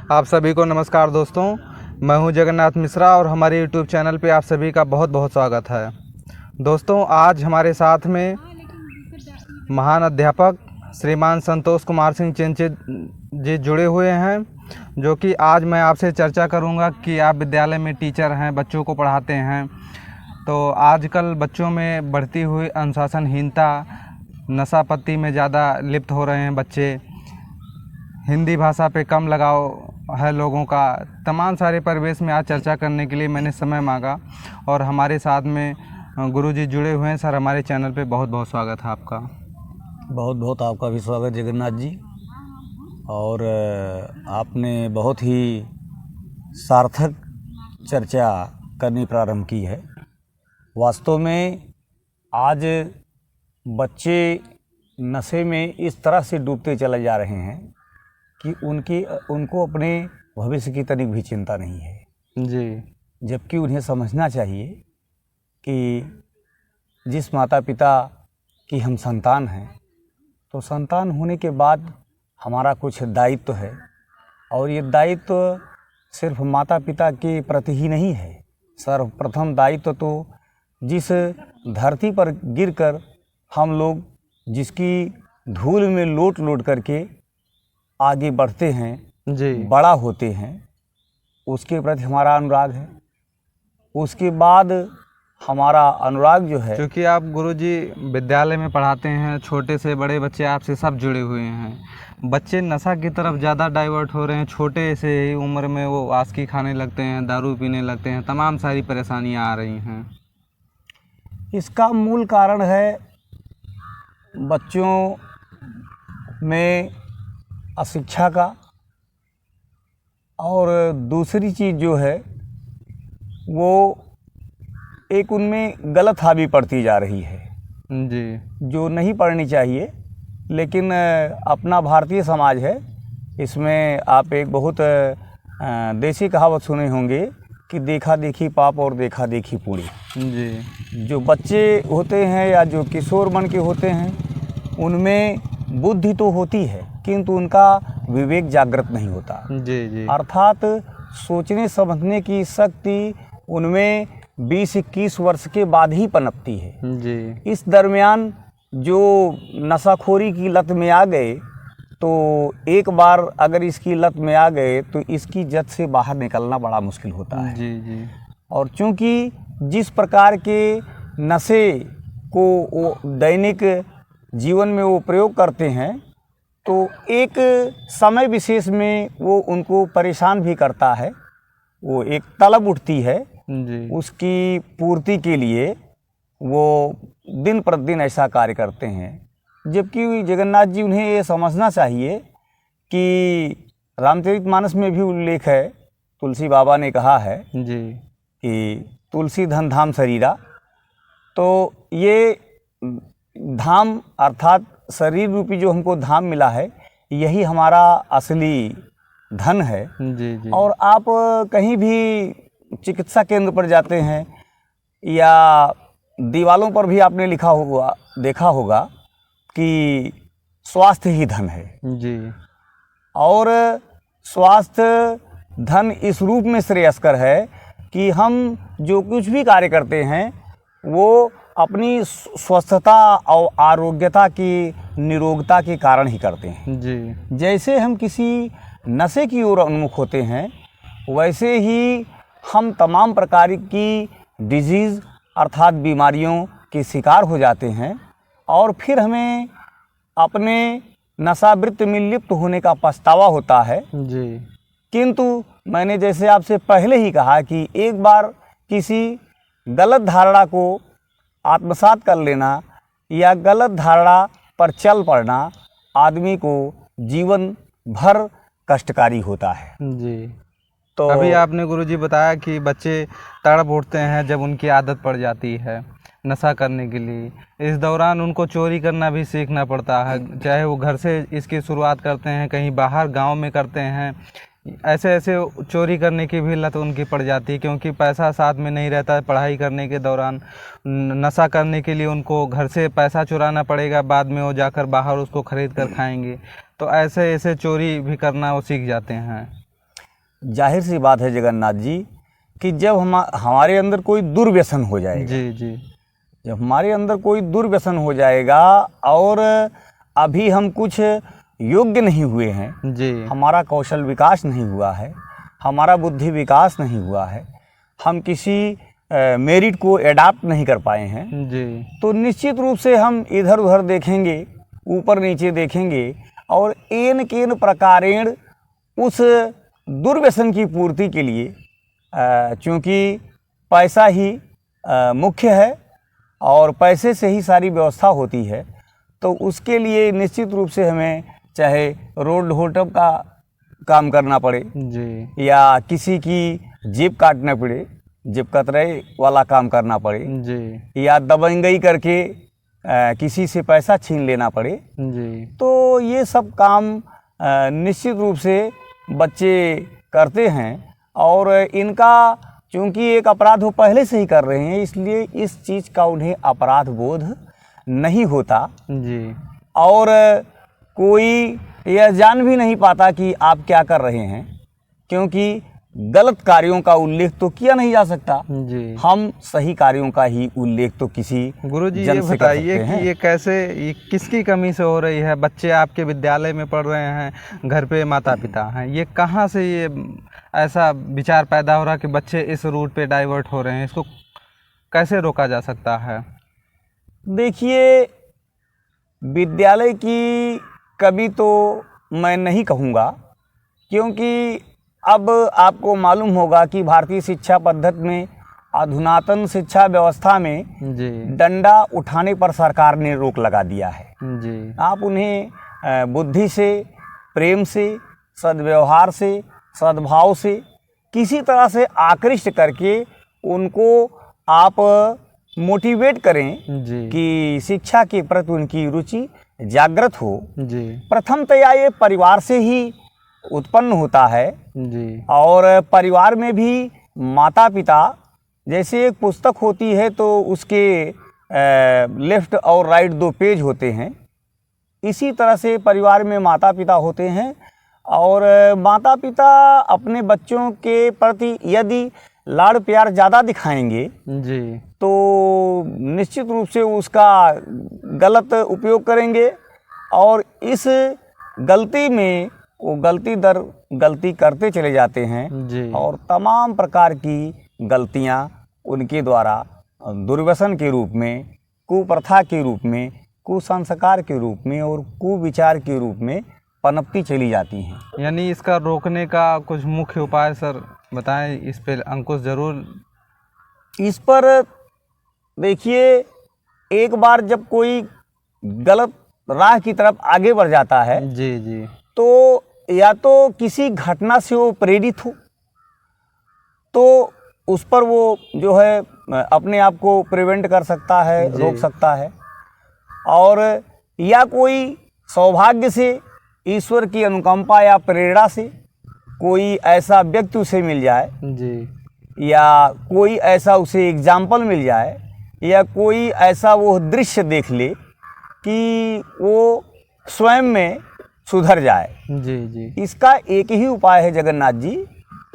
आप सभी को नमस्कार दोस्तों, मैं हूं जगन्नाथ मिश्रा और हमारे YouTube चैनल पे आप सभी का बहुत बहुत स्वागत है। दोस्तों, आज हमारे साथ में महान अध्यापक श्रीमान संतोष कुमार सिंह चिंचित जी जुड़े हुए हैं, जो कि आज मैं आपसे चर्चा करूंगा कि आप विद्यालय में टीचर हैं, बच्चों को पढ़ाते हैं, तो आजकल बच्चों में बढ़ती हुई अनुशासनहीनता, नशा पत्ती में ज़्यादा लिप्त हो रहे हैं बच्चे, हिंदी भाषा पे कम लगाव है लोगों का। तमाम सारे परिवेश में आज चर्चा करने के लिए मैंने समय मांगा और हमारे साथ में गुरुजी जुड़े हुए हैं। सर, हमारे चैनल पे बहुत बहुत स्वागत है आपका। बहुत बहुत आपका भी स्वागत जगन्नाथ जी। और आपने बहुत ही सार्थक चर्चा करनी प्रारंभ की है। वास्तव में आज बच्चे नशे में इस तरह से डूबते चले जा रहे हैं कि उनको अपने भविष्य की तनिक भी चिंता नहीं है जी। जबकि उन्हें समझना चाहिए कि जिस माता पिता की हम संतान हैं, तो संतान होने के बाद हमारा कुछ दायित्व है, और ये दायित्व सिर्फ माता पिता के प्रति ही नहीं है। सर्वप्रथम दायित्व तो जिस धरती पर गिरकर हम लोग जिसकी धूल में लोट लोट करके आगे बढ़ते हैं जी, बड़ा होते हैं, उसके प्रति हमारा अनुराग है। उसके बाद हमारा अनुराग जो है, क्योंकि आप गुरुजी विद्यालय में पढ़ाते हैं, छोटे से बड़े बच्चे आपसे सब जुड़े हुए हैं। बच्चे नशा की तरफ ज़्यादा डाइवर्ट हो रहे हैं, छोटे से ही उम्र में वो आस्की खाने लगते हैं, दारू पीने लगते हैं, तमाम सारी परेशानियां आ रही हैं। इसका मूल कारण है बच्चों में अशिक्षा का, और दूसरी चीज़ जो है वो एक उनमें गलत हावी पड़ती जा रही है जी, जो नहीं पढ़नी चाहिए। लेकिन अपना भारतीय समाज है, इसमें आप एक बहुत देसी कहावत सुने होंगे कि देखा देखी पाप और देखा देखी पुण्य। जी, जो बच्चे होते हैं या जो किशोर मन के होते हैं, उनमें बुद्धि तो होती है किंतु उनका विवेक जागृत नहीं होता। जी, जी, अर्थात सोचने समझने की शक्ति उनमें 20-21 वर्ष के बाद ही पनपती है। जी, इस दरमियान जो नशाखोरी की लत में आ गए, तो एक बार अगर इसकी लत में आ गए तो इसकी जद से बाहर निकलना बड़ा मुश्किल होता है। जी, जी, और चूंकि जिस प्रकार के नशे को वो दैनिक जीवन में वो प्रयोग करते हैं, तो एक समय विशेष में वो उनको परेशान भी करता है। वो एक तलब उठती है, जी, उसकी पूर्ति के लिए वो दिन प्रतिदिन ऐसा कार्य करते हैं। जबकि जगन्नाथ जी, उन्हें ये समझना चाहिए कि रामचरितमानस में भी उल्लेख है, तुलसी बाबा ने कहा है जी, कि तुलसी धन धाम शरीरा। तो ये धाम अर्थात शरीर रूपी जो हमको धाम मिला है, यही हमारा असली धन है। जी, जी, और आप कहीं भी चिकित्सा केंद्र पर जाते हैं या दीवालों पर भी आपने देखा होगा कि स्वास्थ्य ही धन है। जी, और स्वास्थ्य धन इस रूप में श्रेयस्कर है कि हम जो कुछ भी कार्य करते हैं वो अपनी स्वस्थता और आरोग्यता की, निरोगता के कारण ही करते हैं। जी, जैसे हम किसी नशे की ओर उन्मुख होते हैं, वैसे ही हम तमाम प्रकार की डिजीज़ अर्थात बीमारियों के शिकार हो जाते हैं, और फिर हमें अपने नशावृत्ति में लिप्त होने का पछतावा होता है। जी, किंतु मैंने जैसे आपसे पहले ही कहा कि एक बार किसी गलत धारणा को आत्मसात कर लेना या गलत धारणा पर चल पड़ना आदमी को जीवन भर कष्टकारी होता है। जी। तो अभी आपने गुरुजी बताया कि बच्चे तड़प उठते हैं जब उनकी आदत पड़ जाती है नशा करने के लिए। इस दौरान उनको चोरी करना भी सीखना पड़ता है, चाहे वो घर से इसकी शुरुआत करते हैं, कहीं बाहर गांव में करते हैं। ऐसे ऐसे चोरी करने की भी लत उनकी पड़ जाती है, क्योंकि पैसा साथ में नहीं रहता है। पढ़ाई करने के दौरान नशा करने के लिए उनको घर से पैसा चुराना पड़ेगा, बाद में वो जाकर बाहर उसको ख़रीद कर खाएंगे। तो ऐसे ऐसे चोरी भी करना वो सीख जाते हैं। जाहिर सी बात है जगन्नाथ जी कि जब हमारे अंदर कोई दुर्व्यसन हो जाएगा, जी जी, जब हमारे अंदर कोई दुर्व्यसन हो जाएगा और अभी हम कुछ योग्य नहीं हुए हैं, जी हमारा कौशल विकास नहीं हुआ है, हमारा बुद्धि विकास नहीं हुआ है, हम किसी मेरिट को एडाप्ट नहीं कर पाए हैं, जी, तो निश्चित रूप से हम इधर उधर देखेंगे, ऊपर नीचे देखेंगे और एन केन प्रकारेण उस दुर्व्यसन की पूर्ति के लिए, चूँकि पैसा ही मुख्य है और पैसे से ही सारी व्यवस्था होती है, तो उसके लिए निश्चित रूप से हमें चाहे रोड होटअप का काम करना पड़े जी, या किसी की जेब काटना पड़े, जेब कतराई वाला काम करना पड़े, जी, या दबंगई करके किसी से पैसा छीन लेना पड़े, जी, तो ये सब काम निश्चित रूप से बच्चे करते हैं और इनका चूँकि एक अपराध वो पहले से ही कर रहे हैं, इसलिए इस चीज़ का उन्हें अपराध बोध नहीं होता जी, और कोई यह जान भी नहीं पाता कि आप क्या कर रहे हैं, क्योंकि गलत कार्यों का उल्लेख तो किया नहीं जा सकता, जी। हम सही कार्यों का ही उल्लेख तो किसी गुरुजी, जन ये से कर बताइए सकते कि हैं। ये कैसे, ये किसकी कमी से हो रही है? बच्चे आपके विद्यालय में पढ़ रहे हैं, घर पे माता पिता हैं, ये कहाँ से ये ऐसा विचार पैदा हो रहा है कि बच्चे इस रूट पे डाइवर्ट हो रहे हैं? इसको कैसे रोका जा सकता है? देखिए, विद्यालय की कमी तो मैं नहीं कहूँगा, क्योंकि अब आपको मालूम होगा कि भारतीय शिक्षा पद्धति में, अधुनातन शिक्षा व्यवस्था में जी, डंडा उठाने पर सरकार ने रोक लगा दिया है। जी, आप उन्हें बुद्धि से, प्रेम से, सद्व्यवहार से, सद्भाव से, किसी तरह से आकृष्ट करके उनको आप मोटिवेट करें जी, कि शिक्षा के प्रति उनकी रुचि जागृत हो। जी, प्रथमतया ये परिवार से ही उत्पन्न होता है जी, और परिवार में भी माता पिता, जैसे एक पुस्तक होती है तो उसके लेफ्ट और राइट 2 पेज होते हैं, इसी तरह से परिवार में माता पिता होते हैं और माता पिता अपने बच्चों के प्रति यदि लाड़ प्यार ज़्यादा दिखाएंगे जी, तो निश्चित रूप से उसका गलत उपयोग करेंगे और इस गलती में वो गलती दर गलती करते चले जाते हैं जी, और तमाम प्रकार की गलतियां उनके द्वारा दुर्व्यसन के रूप में, कुप्रथा के रूप में, कुसंस्कार के रूप में और कुविचार के रूप में पनपती चली जाती हैं। यानी इसका रोकने का कुछ मुख्य उपाय सर बताएं, इस पे अंकुश जरूर। इस पर देखिए, एक बार जब कोई गलत राह की तरफ आगे बढ़ जाता है जी, जी, तो या तो किसी घटना से वो प्रेरित हो तो उस पर वो जो है अपने आप को प्रिवेंट कर सकता है, जी। रोक सकता है, और या कोई सौभाग्य से, ईश्वर की अनुकंपा या प्रेरणा से कोई ऐसा व्यक्ति उसे मिल जाए जी, या कोई ऐसा उसे एग्जाम्पल मिल जाए या कोई ऐसा वो दृश्य देख ले कि वो स्वयं में सुधर जाए। जी, जी, इसका एक ही उपाय है जगन्नाथ जी,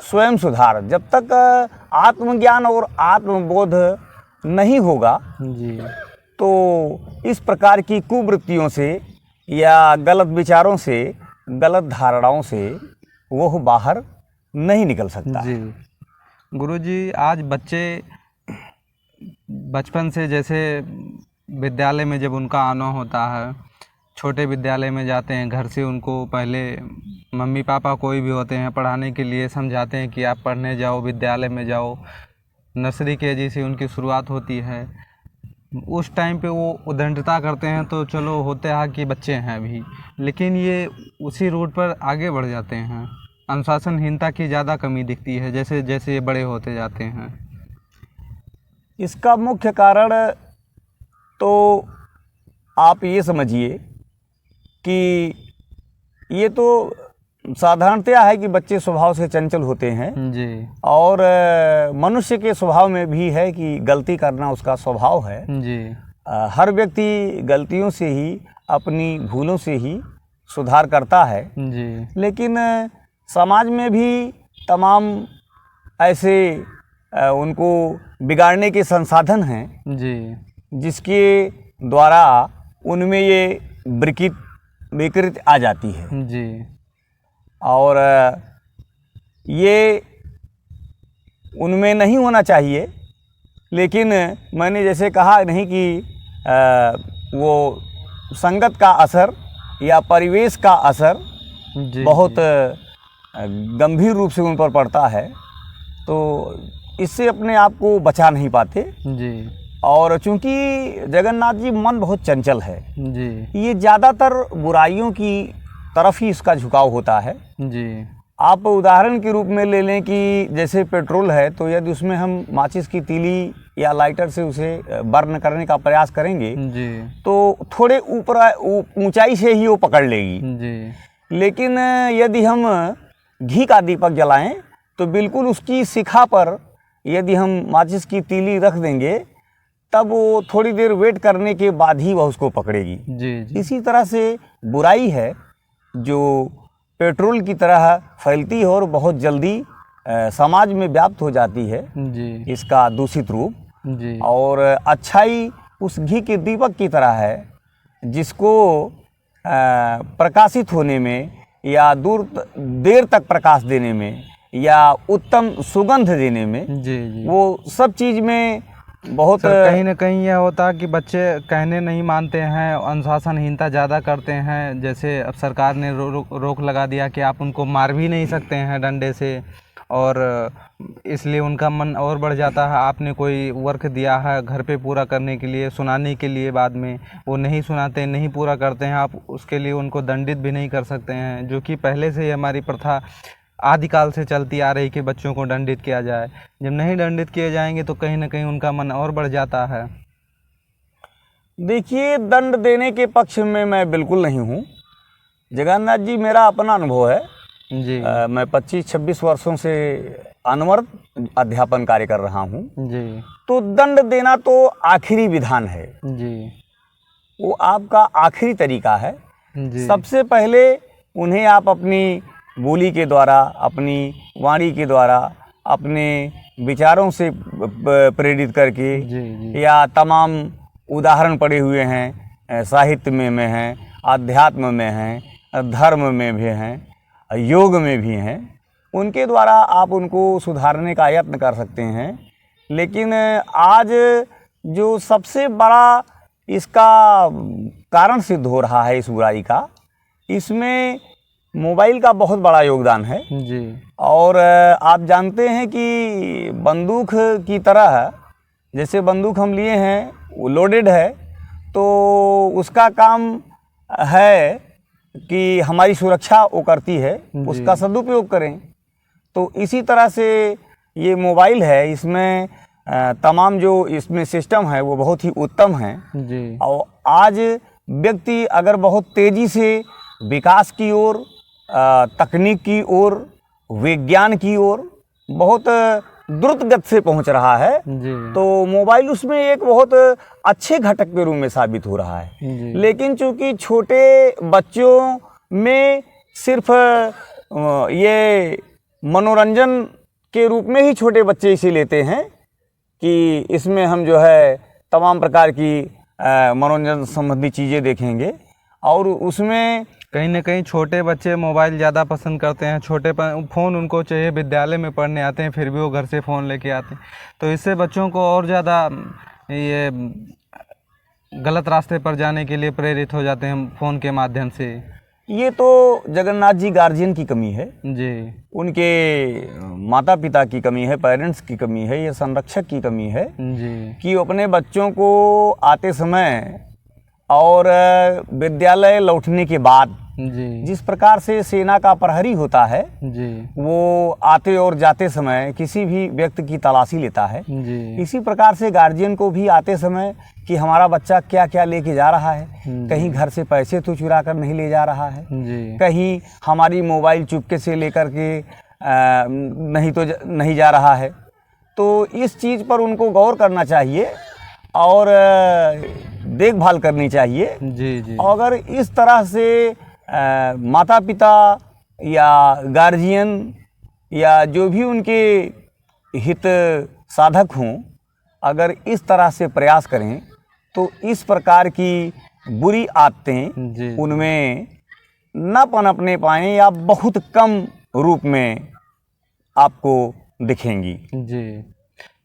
स्वयं सुधार। जब तक आत्मज्ञान और आत्मबोध नहीं होगा जी, तो इस प्रकार की कुवृत्तियों से या गलत विचारों से, गलत धारणाओं से वो बाहर नहीं निकल सकता। जी। गुरुजी, आज बच्चे बचपन से, जैसे विद्यालय में जब उनका आना होता है, छोटे विद्यालय में जाते हैं, घर से उनको पहले मम्मी पापा कोई भी होते हैं पढ़ाने के लिए समझाते हैं कि आप पढ़ने जाओ, विद्यालय में जाओ। नर्सरी केजी से उनकी शुरुआत होती है। उस टाइम पे वो उद्दंडता करते हैं तो चलो होते हैं कि बच्चे हैं अभी, लेकिन ये उसी रूट पर आगे बढ़ जाते हैं। अनुशासनहीनता की ज़्यादा कमी दिखती है जैसे जैसे ये बड़े होते जाते हैं। इसका मुख्य कारण तो आप ये समझिए कि ये तो साधारणतया है कि बच्चे स्वभाव से चंचल होते हैं जी, और मनुष्य के स्वभाव में भी है कि गलती करना उसका स्वभाव है। जी, हर व्यक्ति गलतियों से ही, अपनी भूलों से ही सुधार करता है, जी, लेकिन समाज में भी तमाम ऐसे उनको बिगाड़ने के संसाधन हैं जी जिसके द्वारा उनमें ये विकृत आ जाती है। जी और ये उनमें नहीं होना चाहिए, लेकिन मैंने जैसे कहा नहीं कि वो संगत का असर या परिवेश का असर जी बहुत गंभीर रूप से उन पर पड़ता है, तो इससे अपने आप को बचा नहीं पाते। जी और चूंकि जगन्नाथ जी मन बहुत चंचल है, जी ये ज़्यादातर बुराइयों की तरफ ही इसका झुकाव होता है। जी आप उदाहरण के रूप में ले लें कि जैसे पेट्रोल है, तो यदि उसमें हम माचिस की तीली या लाइटर से उसे बर्न करने का प्रयास करेंगे जी तो थोड़े ऊपर ऊंचाई से ही वो पकड़ लेगी। जी लेकिन यदि हम घी का दीपक जलाएं तो बिल्कुल उसकी शिखा पर यदि हम माचिस की तीली रख देंगे तब वो थोड़ी देर वेट करने के बाद ही वह उसको पकड़ेगी। जी इसी तरह से बुराई है जो पेट्रोल की तरह फैलती है और बहुत जल्दी समाज में व्याप्त हो जाती है जी इसका दूषित रूप। जी और अच्छाई उस घी के दीपक की तरह है जिसको प्रकाशित होने में या देर तक प्रकाश देने में या उत्तम सुगंध देने में, जी जी वो सब चीज़ में बहुत सर कहीं ना कहीं यह होता है कि बच्चे कहने नहीं मानते हैं, अनुशासनहीनता ज़्यादा करते हैं। जैसे अब सरकार ने रोक लगा दिया कि आप उनको मार भी नहीं सकते हैं डंडे से, और इसलिए उनका मन और बढ़ जाता है। आपने कोई वर्क दिया है घर पे पूरा करने के लिए, सुनाने के लिए, बाद में वो नहीं सुनाते, नहीं पूरा करते हैं, आप उसके लिए उनको दंडित भी नहीं कर सकते हैं, जो कि पहले से ही हमारी प्रथा आदिकाल से चलती आ रही कि बच्चों को दंडित किया जाए। जब नहीं दंडित किए जाएंगे तो कहीं ना कहीं उनका मन और बढ़ जाता है। देखिए, दंड देने के पक्ष में मैं बिल्कुल नहीं हूँ। जगन्नाथ जी मेरा अपना अनुभव है जी मैं 25-26 वर्षों से अनवरत अध्यापन कार्य कर रहा हूँ। जी तो दंड देना तो आखिरी विधान है, जी वो आपका आखिरी तरीका है। जी सबसे पहले उन्हें आप अपनी बोली के द्वारा, अपनी वाणी के द्वारा, अपने विचारों से प्रेरित करके, जी जी या तमाम उदाहरण पड़े हुए हैं, साहित्य में हैं, अध्यात्म में हैं, धर्म में भी हैं, योग में भी हैं, उनके द्वारा आप उनको सुधारने का यत्न कर सकते हैं। लेकिन आज जो सबसे बड़ा इसका कारण सिद्ध हो रहा है इस बुराई का, इसमें मोबाइल का बहुत बड़ा योगदान है। जी और आप जानते हैं कि बंदूक की तरह, जैसे बंदूक हम लिए हैं वो लोडेड है, तो उसका काम है कि हमारी सुरक्षा वो करती है, उसका सदुपयोग करें। तो इसी तरह से ये मोबाइल है, इसमें तमाम जो इसमें सिस्टम है वो बहुत ही उत्तम है। जी और आज व्यक्ति अगर बहुत तेज़ी से विकास की ओर, तकनीक की ओर, विज्ञान की ओर बहुत द्रुत गति से पहुंच रहा है, जी तो मोबाइल उसमें एक बहुत अच्छे घटक के रूप में साबित हो रहा है। जी लेकिन चूंकि छोटे बच्चों में सिर्फ ये मनोरंजन के रूप में ही छोटे बच्चे इसे लेते हैं कि इसमें हम जो है तमाम प्रकार की मनोरंजन संबंधी चीज़ें देखेंगे, और उसमें कहीं ना कहीं छोटे बच्चे मोबाइल ज़्यादा पसंद करते हैं। फ़ोन उनको चाहिए, विद्यालय में पढ़ने आते हैं फिर भी वो घर से फ़ोन लेके आते हैं, तो इससे बच्चों को और ज़्यादा ये गलत रास्ते पर जाने के लिए प्रेरित हो जाते हैं फ़ोन के माध्यम से। ये तो जगन्नाथ जी गार्जियन की कमी है, जी उनके माता पिता की कमी है, पेरेंट्स की कमी है, ये संरक्षक की कमी है जी कि अपने बच्चों को आते समय और विद्यालय लौटने के बाद जी जिस प्रकार से सेना का प्रहरी होता है, जी वो आते और जाते समय किसी भी व्यक्ति की तलाशी लेता है, जी इसी प्रकार से गार्जियन को भी आते समय कि हमारा बच्चा क्या क्या लेके जा रहा है, कहीं घर से पैसे तो चुरा कर नहीं ले जा रहा है, जी कहीं हमारी मोबाइल चुपके से लेकर के नहीं जा रहा है। तो इस चीज़ पर उनको गौर करना चाहिए और देखभाल करनी चाहिए। जी जी अगर इस तरह से माता पिता या गार्जियन या जो भी उनके हित साधक हों, अगर इस तरह से प्रयास करें तो इस प्रकार की बुरी आदतें जी उनमें न पनपने पाएँ या बहुत कम रूप में आपको दिखेंगी। जी।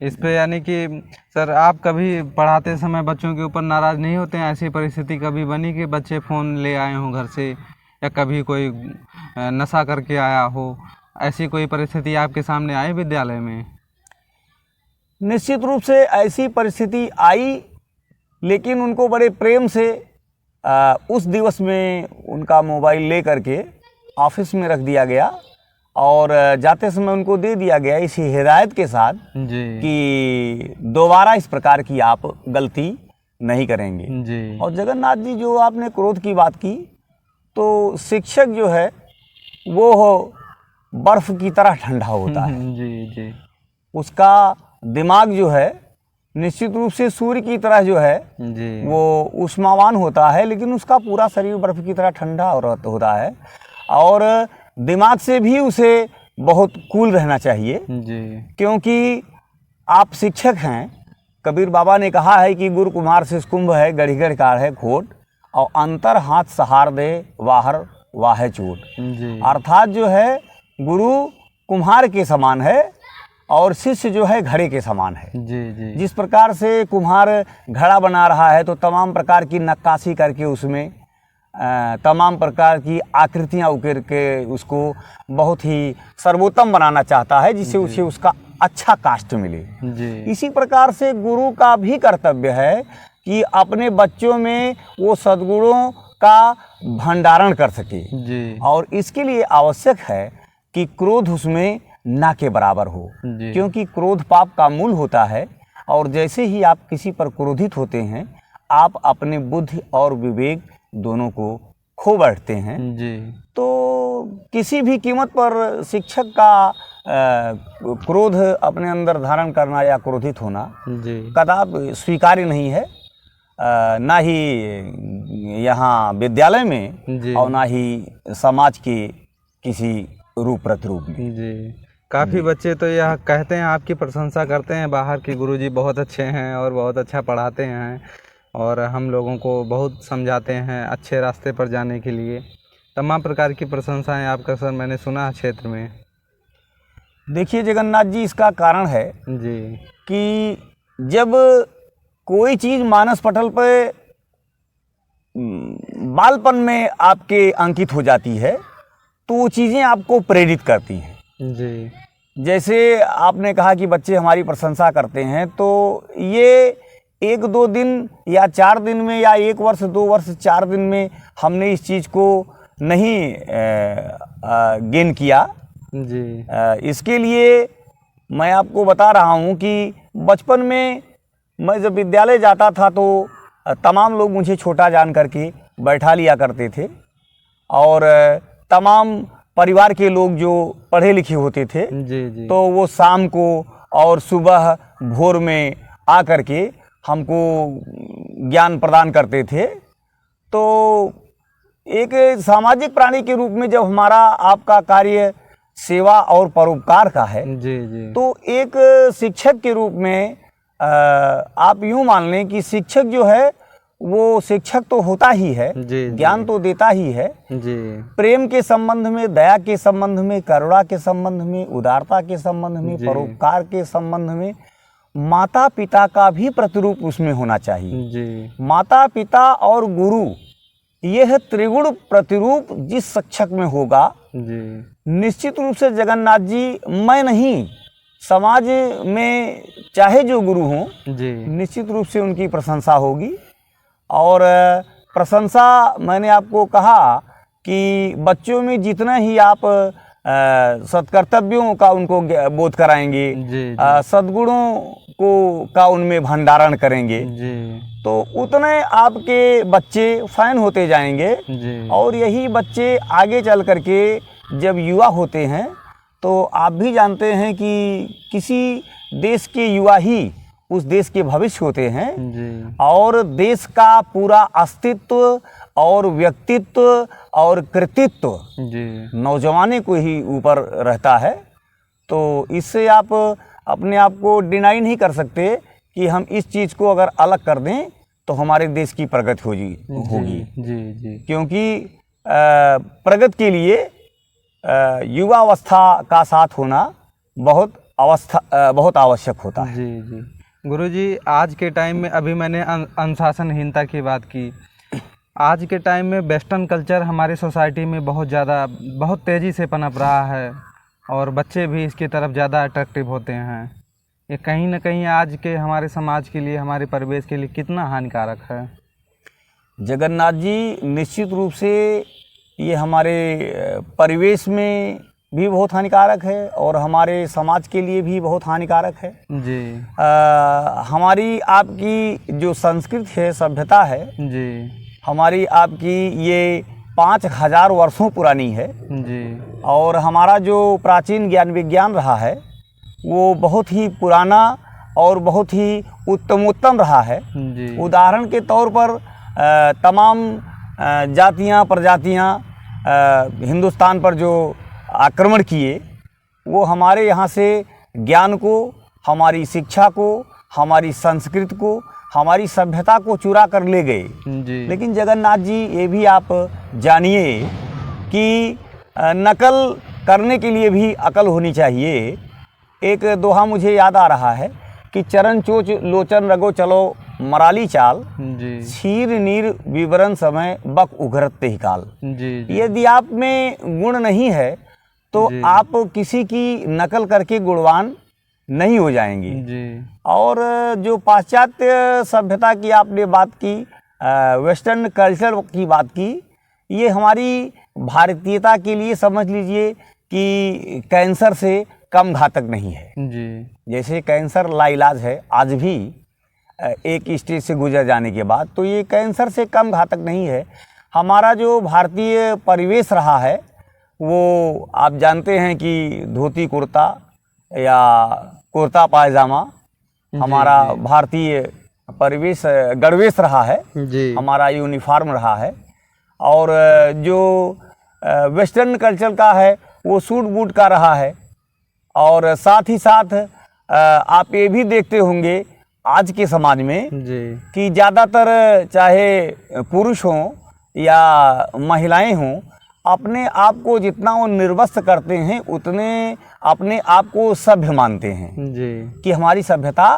इस पे यानी कि सर आप कभी पढ़ाते समय बच्चों के ऊपर नाराज़ नहीं होते हैं? ऐसी परिस्थिति कभी बनी कि बच्चे फ़ोन ले आए हों घर से, या कभी कोई नशा करके आया हो, ऐसी कोई परिस्थिति आपके सामने आई विद्यालय में? निश्चित रूप से ऐसी परिस्थिति आई, लेकिन उनको बड़े प्रेम से उस दिवस में उनका मोबाइल ले करके ऑफिस में रख दिया गया और जाते समय उनको दे दिया गया इसी हिदायत के साथ जी कि दोबारा इस प्रकार की आप गलती नहीं करेंगे। जी और जगन्नाथ जी, जो आपने क्रोध की बात की, तो शिक्षक जो है वो बर्फ़ की तरह ठंडा होता है। जी जी उसका दिमाग जो है निश्चित रूप से सूर्य की तरह जो है जी वो उष्मावान होता है, लेकिन उसका पूरा शरीर बर्फ़ की तरह ठंडा होता है। और दिमाग से भी उसे बहुत कूल रहना चाहिए, जी क्योंकि आप शिक्षक हैं। कबीर बाबा ने कहा है कि गुरु कुम्हार से कुंभ है, गढ़ी गढ़कार है खोट, और अंतर हाथ सहार दे वाहर वाहे चोट। जी अर्थात जो है गुरु कुम्हार के समान है और शिष्य जो है घड़े के समान है। जी जी जिस प्रकार से कुम्हार घड़ा बना रहा है तो तमाम प्रकार की नक्काशी करके उसमें तमाम प्रकार की आकृतियां उकेर के उसको बहुत ही सर्वोत्तम बनाना चाहता है, जिससे उसे उसका अच्छा कास्ट मिले। जी इसी प्रकार से गुरु का भी कर्तव्य है कि अपने बच्चों में वो सद्गुणों का भंडारण कर सके, जी और इसके लिए आवश्यक है कि क्रोध उसमें ना के बराबर हो, जी क्योंकि क्रोध पाप का मूल होता है। और जैसे ही आप किसी पर क्रोधित होते हैं, आप अपने बुद्धि और विवेक दोनों को खो बैठते हैं। जी तो किसी भी कीमत पर शिक्षक का क्रोध अपने अंदर धारण करना या क्रोधित होना जी कदापि स्वीकार्य नहीं है, ना ही यहाँ विद्यालय में जी और ना ही समाज के किसी रूप प्रतिरूप में। जी। काफ़ी बच्चे तो यह कहते हैं, आपकी प्रशंसा करते हैं बाहर कि गुरुजी बहुत अच्छे हैं और बहुत अच्छा पढ़ाते हैं और हम लोगों को बहुत समझाते हैं अच्छे रास्ते पर जाने के लिए। तमाम प्रकार की प्रशंसाएं आपका सर मैंने सुना है क्षेत्र में। देखिए जगन्नाथ जी, इसका कारण है जी कि जब कोई चीज़ मानस पटल पर बालपन में आपके अंकित हो जाती है तो वो चीज़ें आपको प्रेरित करती हैं। जी जैसे आपने कहा कि बच्चे हमारी प्रशंसा करते हैं, तो ये 1-2 दिन या 4 दिन में या 1 वर्ष 2 वर्ष 4 दिन में हमने इस चीज़ को नहीं गेन किया। जी इसके लिए मैं आपको बता रहा हूँ कि बचपन में मैं जब विद्यालय जाता था तो तमाम लोग मुझे छोटा जान करके बैठा लिया करते थे, और तमाम परिवार के लोग जो पढ़े लिखे होते थे जी जी तो वो शाम को और सुबह भोर में आ करके हमको ज्ञान प्रदान करते थे। तो एक सामाजिक प्राणी के रूप में जब हमारा आपका कार्य सेवा और परोपकार का है, जी जी तो एक शिक्षक के रूप में आप यूँ मान लें कि शिक्षक जो है वो शिक्षक तो होता ही है, जी ज्ञान तो देता ही है। जी प्रेम के संबंध में, दया के संबंध में, करुणा के संबंध में, उदारता के संबंध में, जी। परोपकार के संबंध में माता पिता का भी प्रतिरूप उसमें होना चाहिए। जी माता पिता और गुरु, यह त्रिगुण प्रतिरूप जिस शिक्षक में होगा, जी निश्चित रूप से जगन्नाथ जी, मैं नहीं, समाज में चाहे जो गुरु हों, जी निश्चित रूप से उनकी प्रशंसा होगी। और प्रशंसा मैंने आपको कहा कि बच्चों में जितना ही आप सत्कर्तव्यों का उनको बोध कराएंगे, जी सद्गुणों को का उनमें भंडारण करेंगे, जी तो उतने आपके बच्चे फैन होते जाएंगे। जी और यही बच्चे आगे चल करके जब युवा होते हैं, तो आप भी जानते हैं कि किसी देश के युवा ही उस देश के भविष्य होते हैं, जी और देश का पूरा अस्तित्व और व्यक्तित्व और कृतित्व जी नौजवाने को ही ऊपर रहता है। तो इससे आप अपने आप को डिनाई नहीं कर सकते कि हम इस चीज़ को अगर अलग कर दें तो हमारे देश की प्रगति होगी। जी जी। क्योंकि प्रगति के लिए युवा अवस्था का साथ होना बहुत आवश्यक होता है। जी जी। गुरुजी, आज के टाइम में अभी मैंने अनुशासनहीनता की बात की। आज के टाइम में वेस्टर्न कल्चर हमारी सोसाइटी में बहुत तेज़ी से पनप रहा है और बच्चे भी इसकी तरफ ज़्यादा अट्रैक्टिव होते हैं। ये कहीं ना कहीं आज के हमारे समाज के लिए, हमारे परिवेश के लिए कितना हानिकारक है? जगन्नाथ जी, निश्चित रूप से ये हमारे परिवेश में भी बहुत हानिकारक है और हमारे समाज के लिए भी बहुत हानिकारक है जी। हमारी आपकी जो संस्कृति है, सभ्यता है जी, हमारी आपकी ये 5000 वर्षों पुरानी है जी। और हमारा जो प्राचीन ज्ञान विज्ञान रहा है वो बहुत ही पुराना और बहुत ही उत्तमोत्तम रहा है जी। उदाहरण के तौर पर तमाम जातियां प्रजातियां हिंदुस्तान पर जो आक्रमण किए वो हमारे यहाँ से ज्ञान को, हमारी शिक्षा को, हमारी संस्कृति को, हमारी सभ्यता को चुरा कर ले गए जी। लेकिन जगन्नाथ जी, ये भी आप जानिए कि नकल करने के लिए भी अकल होनी चाहिए। एक दोहा मुझे याद आ रहा है कि चरण चोच लोचन रगो चलो मराली चाल, जी। क्षीर नीर विवरण समय बक उघरते ही काल। जी, जी। यदि आप में गुण नहीं है तो आप किसी की नकल करके गुणवान नहीं हो जाएंगे। जी। और जो पाश्चात्य सभ्यता की आपने बात की, वेस्टर्न कल्चर की बात की, ये हमारी भारतीयता के लिए समझ लीजिए कि कैंसर से कम घातक नहीं है। जी। जैसे कैंसर लाइलाज है आज भी एक स्टेज से गुजर जाने के बाद, तो ये कैंसर से कम घातक नहीं है। हमारा जो भारतीय परिवेश रहा है वो आप जानते हैं कि धोती कुर्ता या कुर्ता पायजामा हमारा भारतीय परिवेश गणवेश रहा है जी। हमारा यूनिफॉर्म रहा है। और जो वेस्टर्न कल्चर का है वो सूट बूट का रहा है। और साथ ही साथ आप ये भी देखते होंगे आज के समाज में जी। कि ज़्यादातर चाहे पुरुष हों या महिलाएं हों, अपने आप को जितना वो निर्वस्त्र करते हैं उतने अपने आप को सभ्य मानते हैं जी। कि हमारी सभ्यता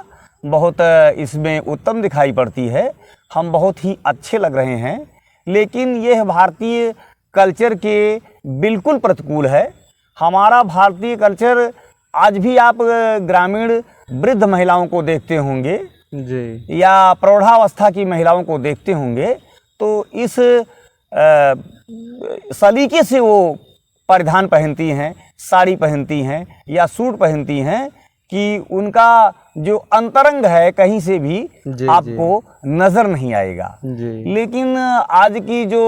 बहुत इसमें उत्तम दिखाई पड़ती है, हम बहुत ही अच्छे लग रहे हैं। लेकिन यह भारतीय कल्चर के बिल्कुल प्रतिकूल है। हमारा भारतीय कल्चर आज भी आप ग्रामीण वृद्ध महिलाओं को देखते होंगे जी। या प्रौढ़ावस्था की महिलाओं को देखते होंगे तो इस सलीके से वो परिधान पहनती हैं, साड़ी पहनती हैं या सूट पहनती हैं कि उनका जो अंतरंग है कहीं से भी आपको नज़र नहीं आएगा। जी। लेकिन आज की जो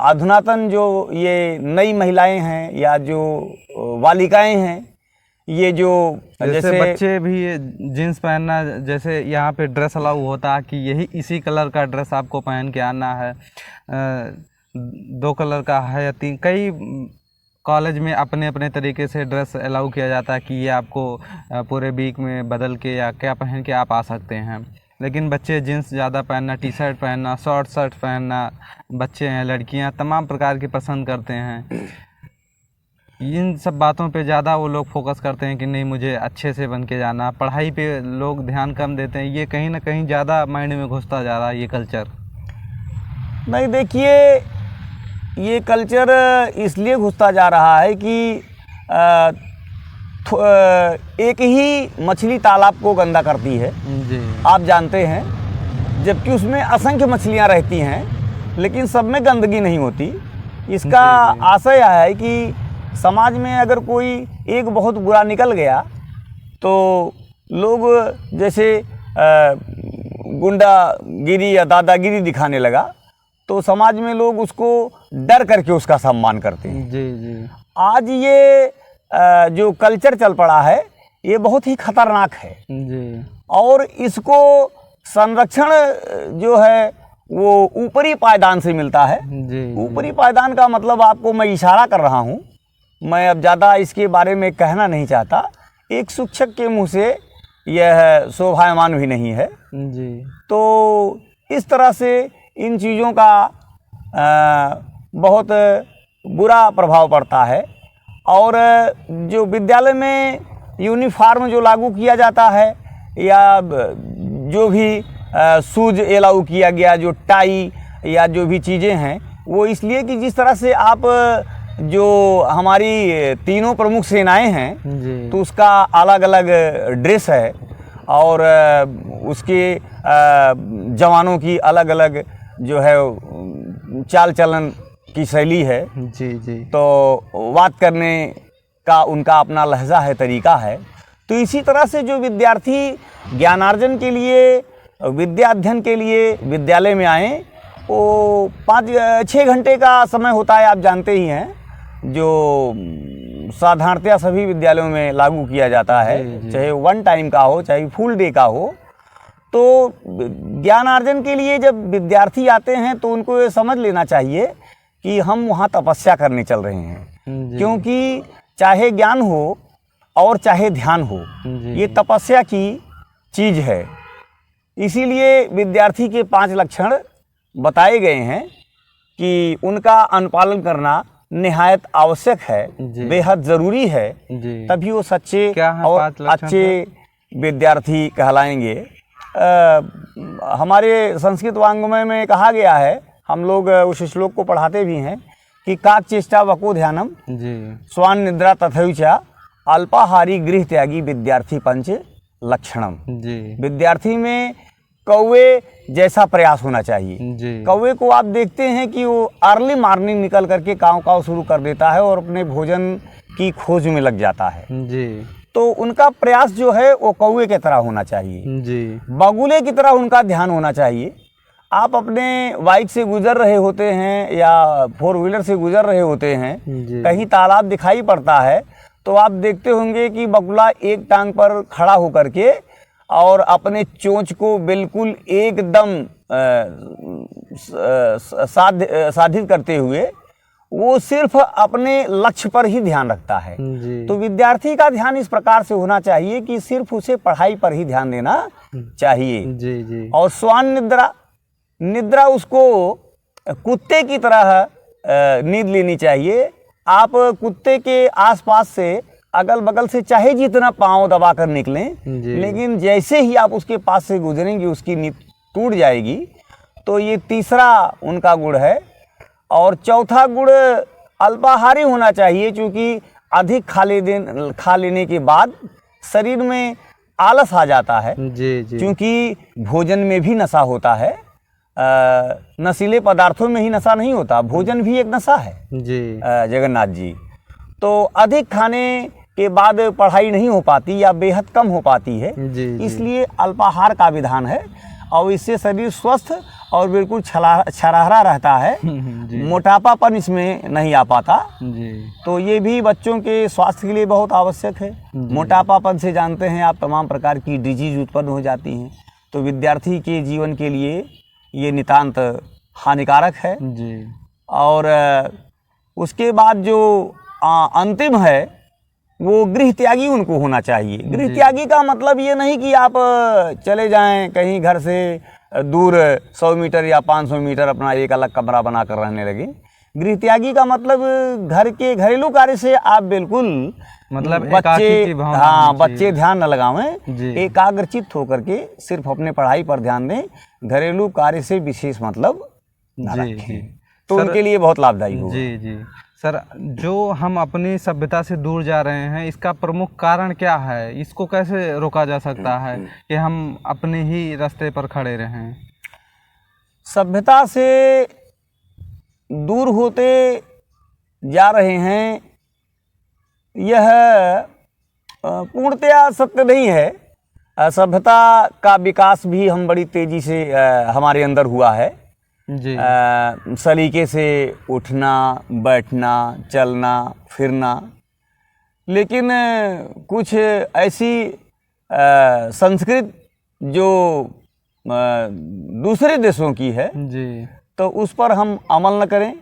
अधुनातन जो ये नई महिलाएं हैं या जो बालिकाएं हैं, ये जो जैसे बच्चे भी जीन्स पहनना, जैसे यहाँ पे ड्रेस अलाउ होता है कि यही इसी कलर का ड्रेस आपको पहन के आना है, 2 कलर का है या 3, कई कॉलेज में अपने अपने तरीके से ड्रेस अलाउ किया जाता है कि ये आपको पूरे वीक में बदल के या क्या पहन के आप आ सकते हैं। लेकिन बच्चे जीन्स ज़्यादा पहनना, टी शर्ट पहनना, शॉर्ट शर्ट पहनना, बच्चे हैं, लड़कियां तमाम प्रकार की पसंद करते हैं। इन सब बातों पे ज़्यादा वो लोग फोकस करते हैं कि नहीं मुझे अच्छे से बन के जाना, पढ़ाई पे लोग ध्यान कम देते हैं। ये कहीं ना कहीं ज़्यादा माइंड में घुसता जा रहा है ये कल्चर। नहीं, देखिए ये कल्चर इसलिए घुसता जा रहा है कि एक ही मछली तालाब को गंदा करती है जी। आप जानते हैं, जबकि उसमें असंख्य मछलियां रहती हैं लेकिन सब में गंदगी नहीं होती। इसका आशय यह है कि समाज में अगर कोई एक बहुत बुरा निकल गया तो लोग जैसे गुंडागिरी या दादागिरी दिखाने लगा तो समाज में लोग उसको डर करके उसका सम्मान करते हैं। जी जी। आज ये जो कल्चर चल पड़ा है ये बहुत ही खतरनाक है जी। और इसको संरक्षण जो है वो ऊपरी पायदान से मिलता है। जी। ऊपरी पायदान का मतलब आपको मैं इशारा कर रहा हूँ मैं अब ज़्यादा इसके बारे में कहना नहीं चाहता। एक शिक्षक के मुंह से यह शोभायमान भी नहीं है जी। तो इस तरह से इन चीज़ों का बहुत बुरा प्रभाव पड़ता है। और जो विद्यालय में यूनिफॉर्म जो लागू किया जाता है या जो भी शूज अलाउ किया गया, जो टाई या जो भी चीज़ें हैं, वो इसलिए कि जिस तरह से आप जो हमारी तीनों प्रमुख सेनाएं हैं जी। तो उसका अलग अलग ड्रेस है और उसके जवानों की अलग अलग जो है चाल चलन की शैली है। जी जी। तो बात करने का उनका अपना लहजा है, तरीका है। तो इसी तरह से जो विद्यार्थी ज्ञानार्जन के लिए, विद्या अध्ययन के लिए विद्यालय में आए, वो 5-6 घंटे का समय होता है, आप जानते ही हैं, जो साधारणतया सभी विद्यालयों में लागू किया जाता है। जी, जी। चाहे वन टाइम का हो, चाहे फुल डे का हो। तो ज्ञानार्जन के लिए जब विद्यार्थी आते हैं तो उनको ये समझ लेना चाहिए कि हम वहाँ तपस्या करने चल रहे हैं, जी। क्योंकि चाहे ज्ञान हो और चाहे ध्यान हो, जी, ये जी। तपस्या की चीज़ है। इसीलिए विद्यार्थी के 5 लक्षण बताए गए हैं कि उनका अनुपालन करना निहायत आवश्यक है, जी। बेहद ज़रूरी है। जी। तभी वो सच्चे क्या है और 5 लक्षण अच्छे विद्यार्थी कहलाएंगे। हमारे संस्कृत वाङ्मय में कहा गया है, हम लोग उस श्लोक को पढ़ाते भी हैं कि काक चेष्टा वको ध्यानम जी। स्वान निद्रा तथैचा अल्पाहारी गृह त्यागी विद्यार्थी पंच लक्षणम। जी। विद्यार्थी में कौवे जैसा प्रयास होना चाहिए। जी। कौवे को आप देखते हैं कि वो अर्ली मॉर्निंग निकल करके काव काव शुरू कर देता है और अपने भोजन की खोज में लग जाता है। जी। तो उनका प्रयास जो है वो कौवे की तरह होना चाहिए, जी। बगुले की तरह उनका ध्यान होना चाहिए। आप अपने बाइक से गुजर रहे होते हैं या 4 व्हीलर से गुजर रहे होते हैं, जी। कहीं तालाब दिखाई पड़ता है तो आप देखते होंगे कि बगुला एक टांग पर खड़ा होकर के और अपने चोंच को बिल्कुल एकदम साधित करते हुए वो सिर्फ अपने लक्ष्य पर ही ध्यान रखता है। जी। तो विद्यार्थी का ध्यान इस प्रकार से होना चाहिए कि सिर्फ उसे पढ़ाई पर ही ध्यान देना चाहिए। जी। जी। और स्वान निद्रा, निद्रा उसको कुत्ते की तरह नींद लेनी चाहिए। आप कुत्ते के आसपास से अगल बगल से चाहे जितना पाँव दबा कर निकलें, जी। लेकिन जैसे ही आप उसके पास से गुजरेंगे उसकी नींद टूट जाएगी। तो ये तीसरा उनका गुण है। और चौथा गुण अल्पाहारी होना चाहिए, क्योंकि अधिक खा लेने के बाद शरीर में आलस आ जाता है। जी। जी। क्योंकि भोजन में भी नशा होता है, नशीले पदार्थों में ही नशा नहीं होता, भोजन भी एक नशा है। जी। जगन्नाथ जी, तो अधिक खाने के बाद पढ़ाई नहीं हो पाती या बेहद कम हो पाती है। जी। जी। इसलिए अल्पाहार का विधान है और इससे शरीर स्वस्थ और बिल्कुल छराहरा रहता है। जी। मोटापापन इसमें नहीं आ पाता। जी। तो ये भी बच्चों के स्वास्थ्य के लिए बहुत आवश्यक है। मोटापापन से जानते हैं आप तमाम प्रकार की डिजीज उत्पन्न हो जाती हैं। तो विद्यार्थी के जीवन के लिए ये नितांत हानिकारक है। जी। और उसके बाद जो अंतिम है वो गृह त्यागी उनको होना चाहिए। गृह त्यागी का मतलब ये नहीं कि आप चले जाएं कहीं घर से दूर 100 मीटर या 500 मीटर अपना एक अलग कमरा बना कर रहने लगे। गृह त्यागी का मतलब घर के घरेलू कार्य से आप बिल्कुल मतलब एकाकी की भावना होनी बच्चे चाहिए। ध्यान न लगावें, जी। एकाग्रचित्त होकर के सिर्फ अपने पढ़ाई पर ध्यान दें, घरेलू कार्य से विशेष मतलब न जी। रखें। जी। तो सर, उनके लिए बहुत लाभदायी होगा। जी। जी। सर, जो हम अपनी सभ्यता से दूर जा रहे हैं, इसका प्रमुख कारण क्या है? इसको कैसे रोका जा सकता है कि हम अपने ही रास्ते पर खड़े रहें? सभ्यता से दूर होते जा रहे हैं, यह पूर्णतया सत्य नहीं है। सभ्यता का विकास भी हम बड़ी तेजी से हमारे अंदर हुआ है। जी। सलीके से उठना, बैठना, चलना फिरना, लेकिन कुछ ऐसी संस्कृति जो दूसरे देशों की है, जी। तो उस पर हम अमल न करें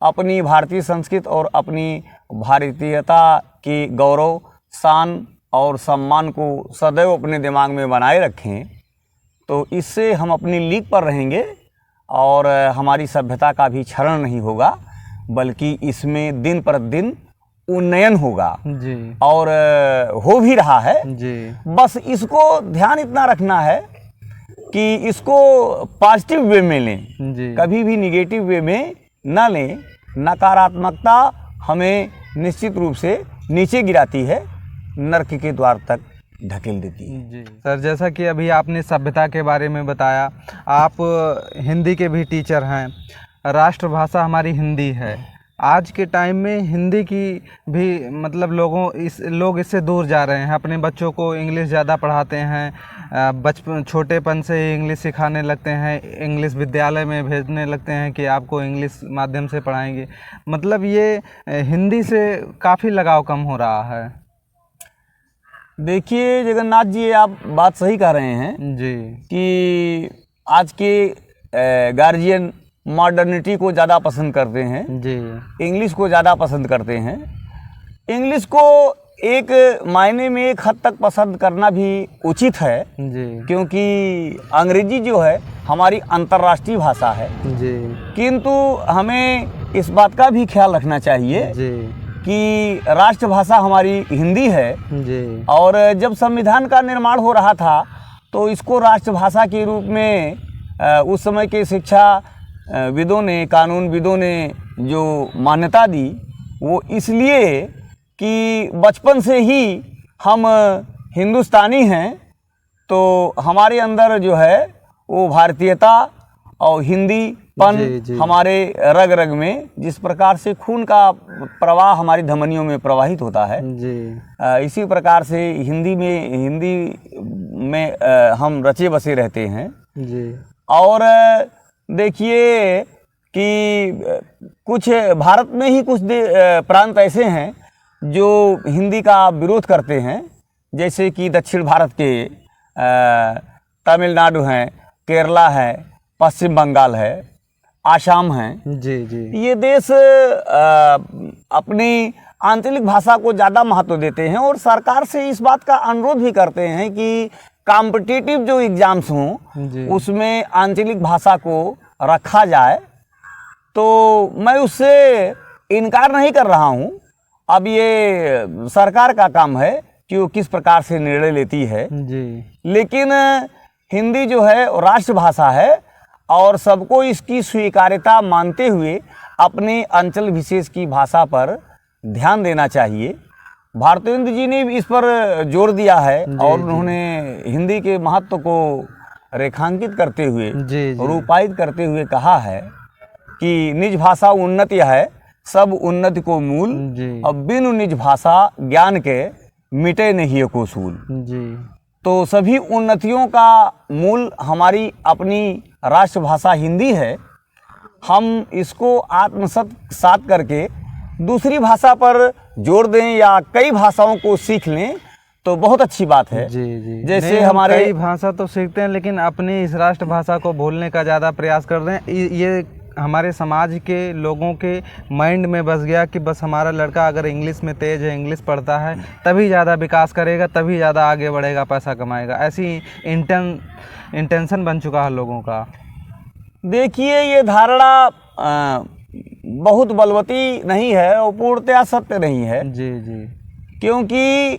अपनी भारतीय संस्कृति और अपनी भारतीयता की गौरव, शान और सम्मान को सदैव अपने दिमाग में बनाए रखें, तो इससे हम अपनी लीक पर रहेंगे और हमारी सभ्यता का भी क्षरण नहीं होगा, बल्कि इसमें दिन पर दिन उन्नयन होगा जी। और हो भी रहा है जी। बस इसको ध्यान इतना रखना है कि इसको पॉजिटिव वे में लें, जी। कभी भी निगेटिव वे में ना लें। नकारात्मकता हमें निश्चित रूप से नीचे गिराती है, नर्क के द्वार तक ढकेल देती है। जी सर, जैसा कि अभी आपने सभ्यता के बारे में बताया, आप हिंदी के भी टीचर हैं, राष्ट्रभाषा हमारी हिंदी है। आज के टाइम में हिंदी की भी मतलब लोग इससे दूर जा रहे हैं, अपने बच्चों को इंग्लिश ज़्यादा पढ़ाते हैं, बचपन छोटेपन से ही इंग्लिश सिखाने लगते हैं, इंग्लिश विद्यालय में भेजने लगते हैं कि आपको इंग्लिश माध्यम से पढ़ाएंगे। मतलब ये हिंदी से काफ़ी लगाव कम हो रहा है। देखिए जगन्नाथ जी, आप बात सही कह रहे हैं जी कि आज के गार्जियन मॉडर्निटी को ज़्यादा पसंद करते हैं, जी। इंग्लिश को ज़्यादा पसंद करते हैं। इंग्लिश को एक मायने में एक हद तक पसंद करना भी उचित है, जी। क्योंकि अंग्रेजी जो है हमारी अंतर्राष्ट्रीय भाषा है। जी। किंतु हमें इस बात का भी ख्याल रखना चाहिए जी। कि राष्ट्रभाषा हमारी हिंदी है, जी। और जब संविधान का निर्माण हो रहा था तो इसको राष्ट्रभाषा के रूप में उस समय के शिक्षा विदों ने, कानून विदों ने जो मान्यता दी, वो इसलिए कि बचपन से ही हम हिंदुस्तानी हैं, तो हमारे अंदर जो है वो भारतीयता और हिंदीपन जी, जी। हमारे रग रग में, जिस प्रकार से खून का प्रवाह हमारी धमनियों में प्रवाहित होता है, जी। इसी प्रकार से हिंदी में हम रचे बसे रहते हैं। जी। और देखिए कि कुछ भारत में ही कुछ प्रांत ऐसे हैं जो हिंदी का विरोध करते हैं, जैसे कि दक्षिण भारत के तमिलनाडु हैं, केरला है, पश्चिम बंगाल है, आसाम हैं। जी। जी। ये देश अपनी आंचलिक भाषा को ज़्यादा महत्व देते हैं और सरकार से इस बात का अनुरोध भी करते हैं कि कॉम्पिटिटिव जो एग्ज़ाम्स हों उसमें आंचलिक भाषा को रखा जाए। तो मैं उससे इनकार नहीं कर रहा हूँ, अब ये सरकार का काम है कि वो किस प्रकार से निर्णय लेती है। जी। लेकिन हिंदी जो है राष्ट्रभाषा है और सबको इसकी स्वीकार्यता मानते हुए अपने अंचल विशेष की भाषा पर ध्यान देना चाहिए। भारतेंद्र जी ने भी इस पर जोर दिया है और उन्होंने हिंदी के महत्व को रेखांकित करते हुए, रूपायित करते हुए कहा है कि निज भाषा उन्नति है, सब उन्नति को मूल, अब बिनु निज भाषा ज्ञान के मिटे नहीं को सूल। तो सभी उन्नतियों का मूल हमारी अपनी राष्ट्रभाषा हिंदी है। हम इसको आत्मसात करके दूसरी भाषा पर जोर दें या कई भाषाओं को सीख लें तो बहुत अच्छी बात है। जी। जैसे हमारे कई भाषा तो सीखते हैं, लेकिन अपनी इस राष्ट्रभाषा को भूलने का ज़्यादा प्रयास कर रहे हैं। ये हमारे समाज के लोगों के माइंड में बस गया कि बस हमारा लड़का अगर इंग्लिश में तेज़ है, इंग्लिश पढ़ता है, तभी ज़्यादा विकास करेगा, तभी ज़्यादा आगे बढ़ेगा, पैसा कमाएगा। ऐसी इंटेंशन बन चुका है लोगों का। देखिए ये धारणा बहुत बलवती नहीं है और पूर्णतया सत्य नहीं है। जी। क्योंकि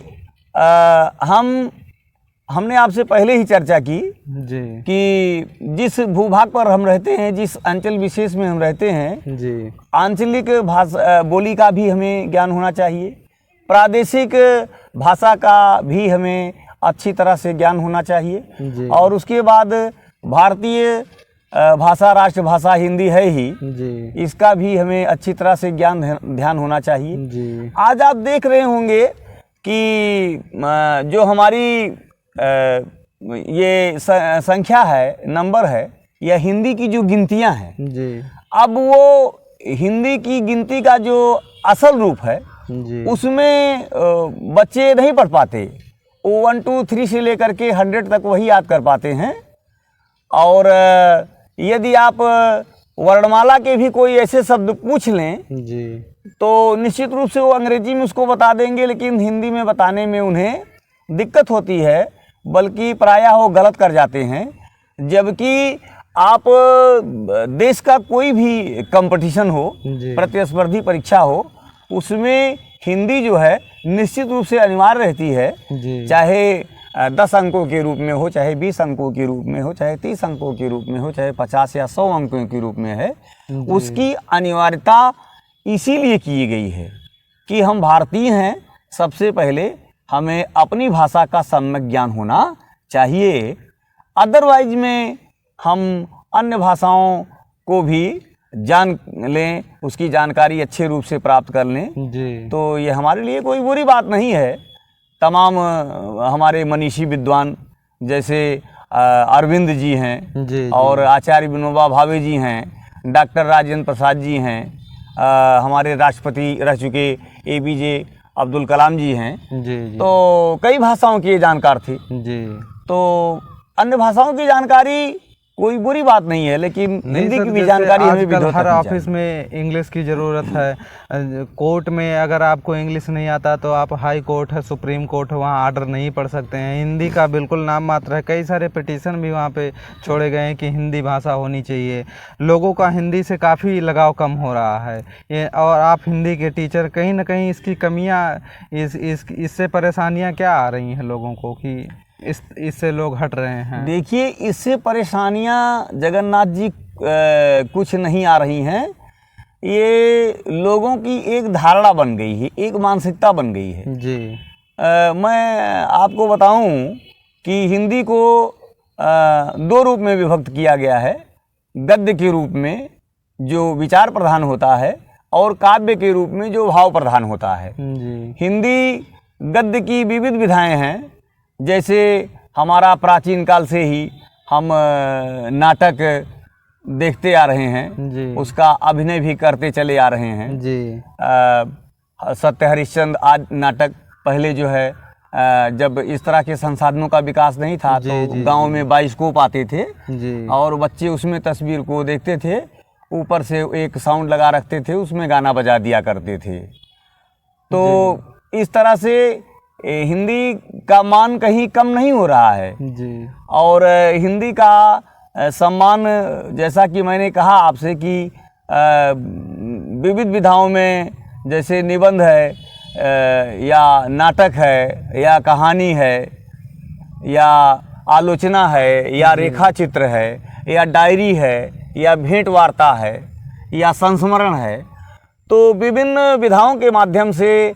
हमने आपसे पहले ही चर्चा की कि जिस भूभाग पर हम रहते हैं, जिस अंचल विशेष में हम रहते हैं, आंचलिक भाषा बोली का भी हमें ज्ञान होना चाहिए, प्रादेशिक भाषा का भी हमें अच्छी तरह से ज्ञान होना चाहिए, और उसके बाद भारतीय भाषा राष्ट्रभाषा हिंदी है ही, इसका भी हमें अच्छी तरह से ध्यान होना चाहिए। आज आप देख रहे होंगे कि जो हमारी ये संख्या है, नंबर है, या हिंदी की जो गिनतियां हैं, अब वो हिंदी की गिनती का जो असल रूप है उसमें बच्चे नहीं पढ़ पाते। वो 1 2 3 से लेकर के 100 तक वही याद कर पाते हैं। और यदि आप वर्णमाला के भी कोई ऐसे शब्द पूछ लें जी तो निश्चित रूप से वो अंग्रेजी में उसको बता देंगे, लेकिन हिंदी में बताने में उन्हें दिक्कत होती है, बल्कि प्रायः वो गलत कर जाते हैं। जबकि आप देश का कोई भी कंपटीशन हो, जी प्रतिस्पर्धी परीक्षा हो, उसमें हिंदी जो है निश्चित रूप से अनिवार्य रहती है। जी चाहे 10 अंकों के रूप में हो, चाहे 20 अंकों के रूप में हो, चाहे 30 अंकों के रूप में हो, चाहे 50 या 100 अंकों के रूप में है, उसकी अनिवार्यता इसीलिए की गई है कि हम भारतीय हैं, सबसे पहले हमें अपनी भाषा का सम्यक ज्ञान होना चाहिए। अदरवाइज में हम अन्य भाषाओं को भी जान लें, उसकी जानकारी अच्छे रूप से प्राप्त कर लें, जी तो ये हमारे लिए कोई बुरी बात नहीं है। तमाम हमारे मनीषी विद्वान जैसे अरविंद जी हैं जी और आचार्य विनोबा भावे जी हैं, डॉक्टर राजेंद्र प्रसाद जी हैं, हमारे राष्ट्रपति रह चुके APJ अब्दुल कलाम जी हैं, जी जी तो कई भाषाओं की ये जानकार थी। जी तो अन्य भाषाओं की जानकारी कोई बुरी बात नहीं है, लेकिन हिंदी की भी जानकारी हमें भी आजकल हर रखनी ऑफिस में इंग्लिश की ज़रूरत है। कोर्ट में अगर आपको इंग्लिश नहीं आता तो आप हाई कोर्ट है, सुप्रीम कोर्ट है, वहाँ आर्डर नहीं पढ़ सकते हैं। हिंदी का बिल्कुल नाम मात्र है। कई सारे पिटीशन भी वहाँ पे छोड़े गए हैं कि हिंदी भाषा होनी चाहिए। लोगों का हिंदी से काफ़ी लगाव कम हो रहा है ये, और आप हिंदी के टीचर, कहीं ना कहीं इसकी कमियाँ, इससे परेशानियाँ क्या आ रही हैं लोगों को कि इससे लोग हट रहे हैं? देखिए, इससे परेशानियां जगन्नाथ जी कुछ नहीं आ रही हैं। ये लोगों की एक धारणा बन गई है, एक मानसिकता बन गई है। जी मैं आपको बताऊं कि हिंदी को 2 रूप में विभक्त किया गया है। गद्य के रूप में जो विचार प्रधान होता है और काव्य के रूप में जो भाव प्रधान होता है। जी हिंदी गद्य की विविध विधाएं हैं। जैसे हमारा प्राचीन काल से ही हम नाटक देखते आ रहे हैं, जी उसका अभिनय भी करते चले आ रहे हैं। जी सत्य हरिश्चंद्र आदि नाटक पहले जो है, जब इस तरह के संसाधनों का विकास नहीं था जी, तो जी, गांव में बाइस्कोप आते थे जी और बच्चे उसमें तस्वीर को देखते थे, ऊपर से एक साउंड लगा रखते थे, उसमें गाना बजा दिया करते थे। तो इस तरह से हिंदी का मान कहीं कम नहीं हो रहा है। जी और हिंदी का सम्मान, जैसा कि मैंने कहा आपसे कि विविध विधाओं में, जैसे निबंध है या नाटक है या कहानी है या आलोचना है या रेखा चित्र है या डायरी है या भेंट वार्ता है या संस्मरण है, तो विभिन्न विधाओं के माध्यम से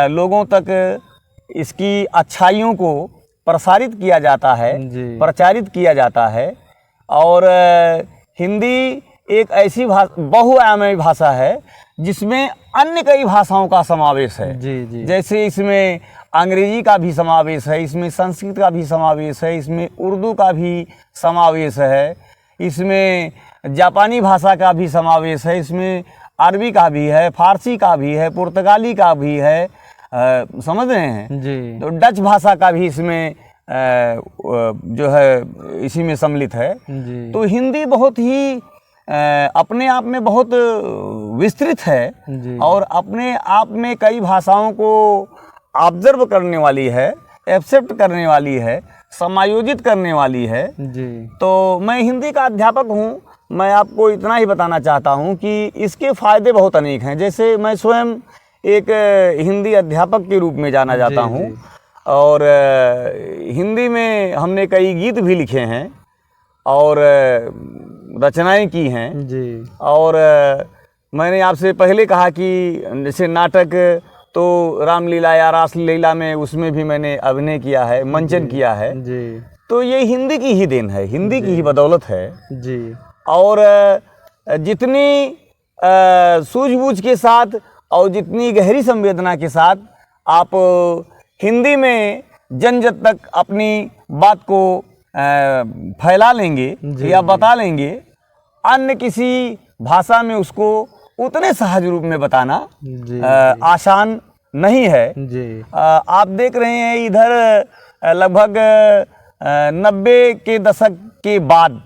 लोगों तक इसकी अच्छाइयों को प्रसारित किया जाता है, जी। प्रचारित किया जाता है। और हिंदी एक ऐसी बहुआयामी भाषा है जिसमें अन्य कई भाषाओं का समावेश है। जी जी जैसे इसमें अंग्रेजी का भी समावेश है, इसमें संस्कृत का भी समावेश है, इसमें उर्दू का भी समावेश है, इसमें जापानी भाषा का भी समावेश है, इसमें अरबी का भी है, फारसी का भी है, पुर्तगाली का भी है, समझ रहे हैं जी तो डच भाषा का भी इसमें जो है इसी में सम्मिलित है। जी तो हिंदी बहुत ही अपने आप में बहुत विस्तृत है जी और अपने आप में कई भाषाओं को ऑब्जर्व करने वाली है, एक्सेप्ट करने वाली है, समायोजित करने वाली है। जी तो मैं हिंदी का अध्यापक हूँ। मैं आपको इतना ही बताना चाहता हूँ कि इसके फ़ायदे बहुत अनेक हैं। जैसे मैं स्वयं एक हिंदी अध्यापक के रूप में जाना जाता हूँ और हिंदी में हमने कई गीत भी लिखे हैं और रचनाएं की हैं। जी और मैंने आपसे पहले कहा कि जैसे नाटक, तो रामलीला या रासलीला में उसमें भी मैंने अभिनय किया है, मंचन किया है। जी तो ये हिंदी की ही देन है, हिंदी की ही बदौलत है। जी और जितनी सूझबूझ के साथ और जितनी गहरी संवेदना के साथ आप हिंदी में जन तक अपनी बात को फैला लेंगे या बता लेंगे, अन्य किसी भाषा में उसको उतने सहज रूप में बताना आसान नहीं है। जी आप देख रहे हैं इधर लगभग 90 के दशक के बाद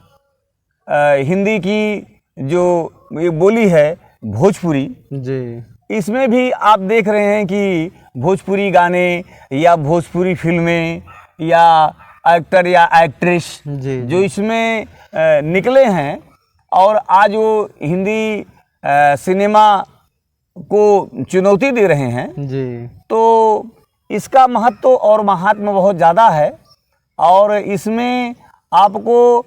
हिंदी की जो ये बोली है भोजपुरी, जी इसमें भी आप देख रहे हैं कि भोजपुरी गाने या भोजपुरी फिल्में या एक्टर या एक्ट्रेस जी जो इसमें निकले हैं और आज वो हिंदी सिनेमा को चुनौती दे रहे हैं, जी तो इसका महत्व और महात्म बहुत ज़्यादा है। और इसमें आपको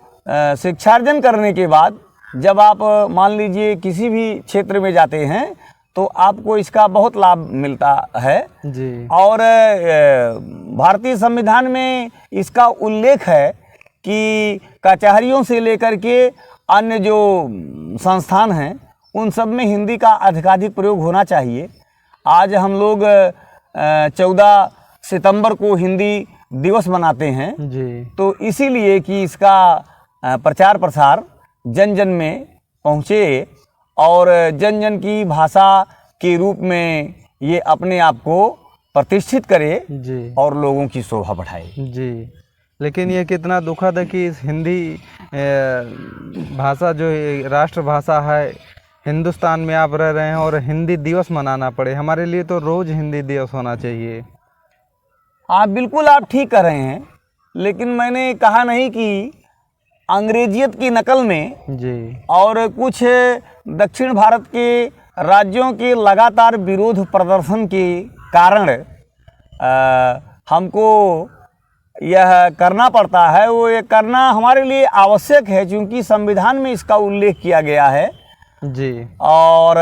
शिक्षार्जन करने के बाद जब आप मान लीजिए किसी भी क्षेत्र में जाते हैं तो आपको इसका बहुत लाभ मिलता है। जी और भारतीय संविधान में इसका उल्लेख है कि कचहरियों से लेकर के अन्य जो संस्थान हैं उन सब में हिंदी का अधिकाधिक प्रयोग होना चाहिए। आज हम लोग 14 सितंबर को हिंदी दिवस मनाते हैं, जी तो इसीलिए कि इसका प्रचार प्रसार जन जन में पहुँचे और जन जन की भाषा के रूप में ये अपने आप को प्रतिष्ठित करे जी और लोगों की शोभा बढ़ाए। जी। लेकिन ये कितना दुखद है कि इस हिंदी भाषा जो राष्ट्रभाषा है हिंदुस्तान में आप रह रहे हैं और हिंदी दिवस मनाना पड़े। हमारे लिए तो रोज़ हिंदी दिवस होना चाहिए। आप बिल्कुल आप ठीक कर रहे हैं, लेकिन मैंने कहा नहीं कि अंग्रेजियत की नकल में जी और कुछ दक्षिण भारत के राज्यों के लगातार विरोध प्रदर्शन के कारण हमको यह करना पड़ता है। वो ये करना हमारे लिए आवश्यक है क्योंकि संविधान में इसका उल्लेख किया गया है। जी और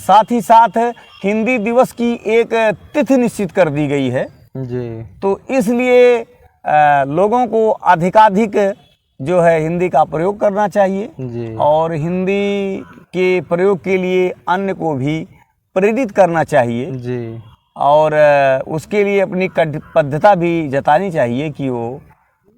साथ ही साथ हिंदी दिवस की एक तिथि निश्चित कर दी गई है। जी तो इसलिए लोगों को अधिकाधिक जो है हिंदी का प्रयोग करना चाहिए जी और हिंदी के प्रयोग के लिए अन्य को भी प्रेरित करना चाहिए जी और उसके लिए अपनी कटिबद्धता भी जतानी चाहिए कि वो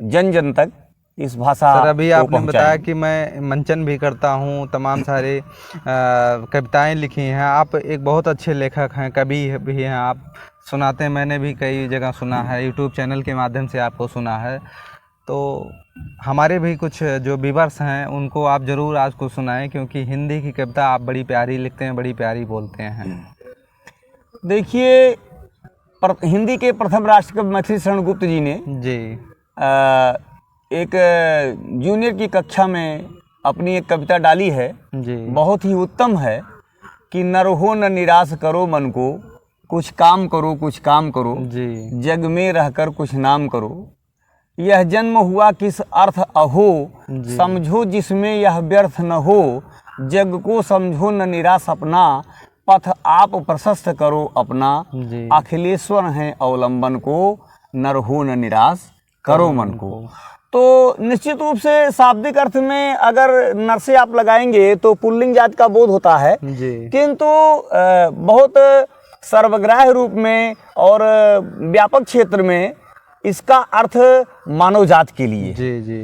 जन जन तक इस भाषा सर, अभी को आपने पहुंचाएं। बताया कि मैं मंचन भी करता हूँ, तमाम सारे कविताएं लिखी हैं। आप एक बहुत अच्छे लेखक हैं, कवि भी हैं, आप सुनाते हैं। मैंने भी कई जगह सुना है, यूट्यूब चैनल के माध्यम से आपको सुना है। तो हमारे भी कुछ जो व्यूअर्स हैं उनको आप ज़रूर आज को सुनाएं, क्योंकि हिंदी की कविता आप बड़ी प्यारी लिखते हैं, बड़ी प्यारी बोलते हैं। देखिए, हिंदी के प्रथम राष्ट्रकवि मैथिली शरण गुप्त जी ने जी एक जूनियर की कक्षा में अपनी एक कविता डाली है, जी बहुत ही उत्तम है कि न रहो न निराश करो मन को, कुछ काम करो कुछ काम करो, जी जग में रहकर कुछ नाम करो। यह जन्म हुआ किस अर्थ अहो, समझो जिसमें यह व्यर्थ न हो। जग को समझो न निराश अपना, पथ आप प्रशस्त करो अपना। जी अखिलेश्वर हैं अवलंबन को, न रहो न निराश करो मन को। तो निश्चित रूप से शाब्दिक अर्थ में अगर नर से आप लगाएंगे तो पुल्लिंग जाति का बोध होता है, जी किंतु बहुत सर्वग्राह्य रूप में और व्यापक क्षेत्र में इसका अर्थ मानव जाति के लिए जी जी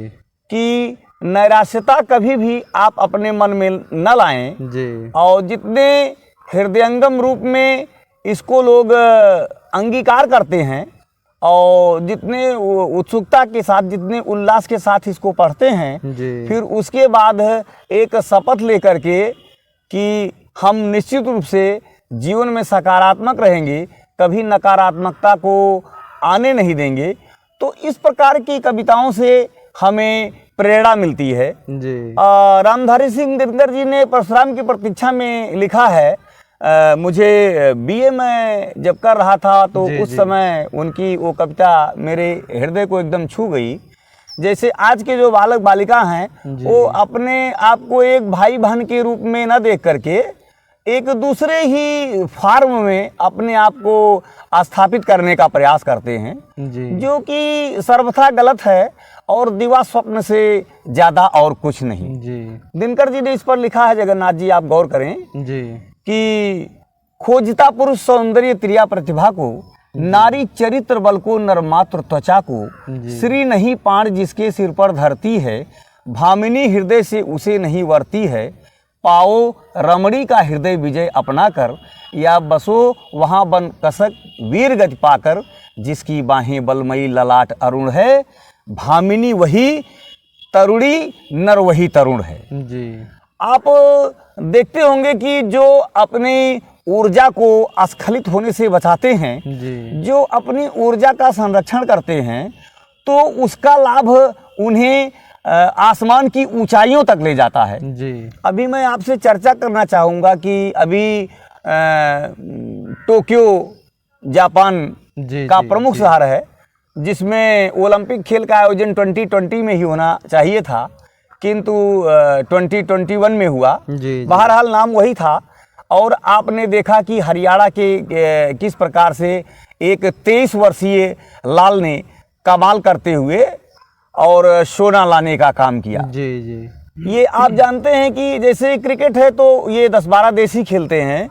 कि नैराश्यता कभी भी आप अपने मन में न लाएं। जी और जितने हृदयंगम रूप में इसको लोग अंगीकार करते हैं और जितने उत्सुकता के साथ, जितने उल्लास के साथ इसको पढ़ते हैं, जी फिर उसके बाद एक शपथ लेकर के कि हम निश्चित रूप से जीवन में सकारात्मक रहेंगे, कभी नकारात्मकता को आने नहीं देंगे। तो इस प्रकार की कविताओं से हमें प्रेरणा मिलती है। जी रामधारी सिंह दिनकर जी ने परशुराम की प्रतीक्षा में लिखा है, मुझे बीए में जब कर रहा था तो उस समय उनकी वो कविता मेरे हृदय को एकदम छू गई। जैसे आज के जो बालक बालिका हैं वो अपने आप को एक भाई बहन के रूप में न देख करके एक दूसरे ही फार्म में अपने आप को स्थापित करने का प्रयास करते हैं, जो कि सर्वथा गलत है और दिवा स्वप्न से ज़्यादा और कुछ नहीं। दिनकर जी ने इस पर लिखा है, जगन्नाथ जी आप गौर करें जी, कि खोजता पुरुष सौंदर्य त्रिया प्रतिभा को, नारी चरित्र बल को, नरमात्र त्वचा को, श्री नहीं पाण जिसके सिर पर धरती है, भामिनी हृदय से उसे नहीं वरती है, पाओ रमणी का हृदय विजय अपना कर, या बसो वहाँ बन कसक वीर गति पाकर, जिसकी बाहें बलमयी ललाट अरुण है, भामिनी वही तरुणी नर वही तरुण है। जी आप देखते होंगे कि जो अपनी ऊर्जा को स्खलित होने से बचाते हैं, जी जो अपनी ऊर्जा का संरक्षण करते हैं, तो उसका लाभ उन्हें आसमान की ऊंचाइयों तक ले जाता है। जी अभी मैं आपसे चर्चा करना चाहूँगा कि अभी टोक्यो जापान जी का जी, प्रमुख जी, शहर है, जिसमें ओलंपिक खेल का आयोजन 2020 में ही होना चाहिए था, किंतु 2021 में हुआ। जी जी, बहरहाल नाम वही था। और आपने देखा कि हरियाणा के किस प्रकार से एक 23 वर्षीय लाल ने कमाल करते हुए और सोना लाने का काम किया। जी जी ये आप जानते हैं कि जैसे क्रिकेट है तो ये 10-12 देश ही खेलते हैं,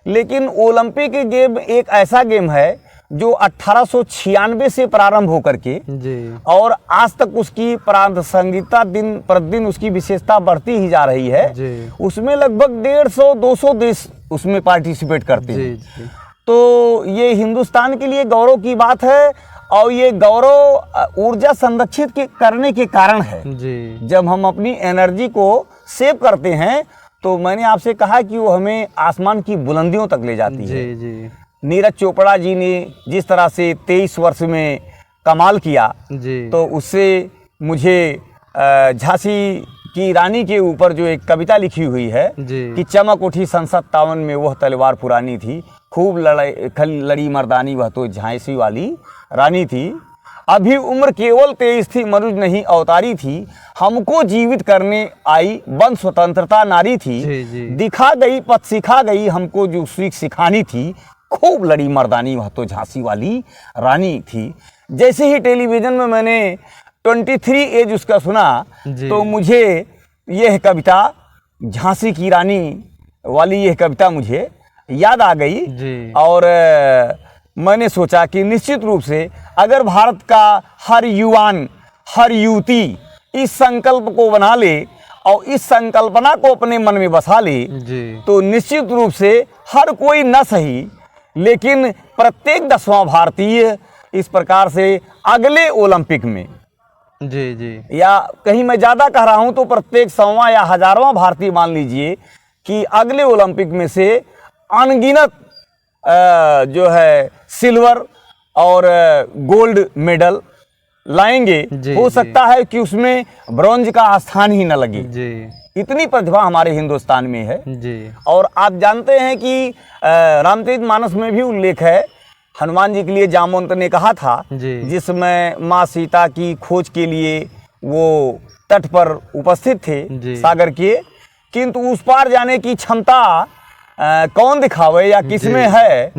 लेकिन ओलंपिक गेम एक ऐसा गेम है जो 1896 से प्रारंभ होकर के जी और आज तक उसकी प्रासंगिकता दिन प्रतिदिन उसकी विशेषता बढ़ती ही जा रही है। जी उसमें लगभग 150-200 देश उसमें पार्टिसिपेट करते जी हैं। जी तो ये हिंदुस्तान के लिए गौरव की बात है, और ये गौरव ऊर्जा संरक्षित करने के कारण है। जी जब हम अपनी एनर्जी को सेव करते हैं तो मैंने आपसे कहा कि वो हमें आसमान की बुलंदियों तक ले जाती है। जी जी नीरज चोपड़ा जी ने जिस तरह से 23 वर्ष में कमाल किया, जी तो उससे मुझे झांसी की रानी के ऊपर जो एक कविता लिखी हुई है जी कि चमक उठी सन 57 में वह तलवार पुरानी थी, खूब लड़ी मर्दानी वह तो झांसी वाली रानी थी, अभी उम्र केवल 23 थी, मनुज नहीं अवतारी थी, हमको जीवित करने आई बन स्वतंत्रता नारी थी, जी जी दिखा गई पथ सिखा गई हमको जो सीख सिखानी थी, खूब लड़ी मर्दानी वह तो झांसी वाली रानी थी। जैसे ही टेलीविज़न में मैंने 23 एज उसका सुना, तो मुझे यह कविता झांसी की रानी वाली यह कविता मुझे याद आ गई जी और मैंने सोचा कि निश्चित रूप से अगर भारत का हर युवान हर युवती इस संकल्प को बना ले और इस संकल्पना को अपने मन में बसा ले, जी तो निश्चित रूप से हर कोई न सही लेकिन प्रत्येक 10वां भारतीय इस प्रकार से अगले ओलंपिक में, जी जी या कहीं मैं ज़्यादा कह रहा हूं तो प्रत्येक 100वां या 1000वां भारतीय मान लीजिए कि अगले ओलंपिक में से अनगिनत जो है सिल्वर और गोल्ड मेडल लाएंगे। हो सकता है कि उसमें ब्रॉन्ज का स्थान ही न लगे, जी इतनी प्रतिभा हमारे हिंदुस्तान में है। जी और आप जानते हैं कि रामचरित मानस में भी उल्लेख है, हनुमान जी के लिए जामवंत ने कहा था, जिसमें माँ सीता की खोज के लिए वो तट पर उपस्थित थे सागर के, किंतु उस पार जाने की क्षमता कौन दिखावे या किसमें है।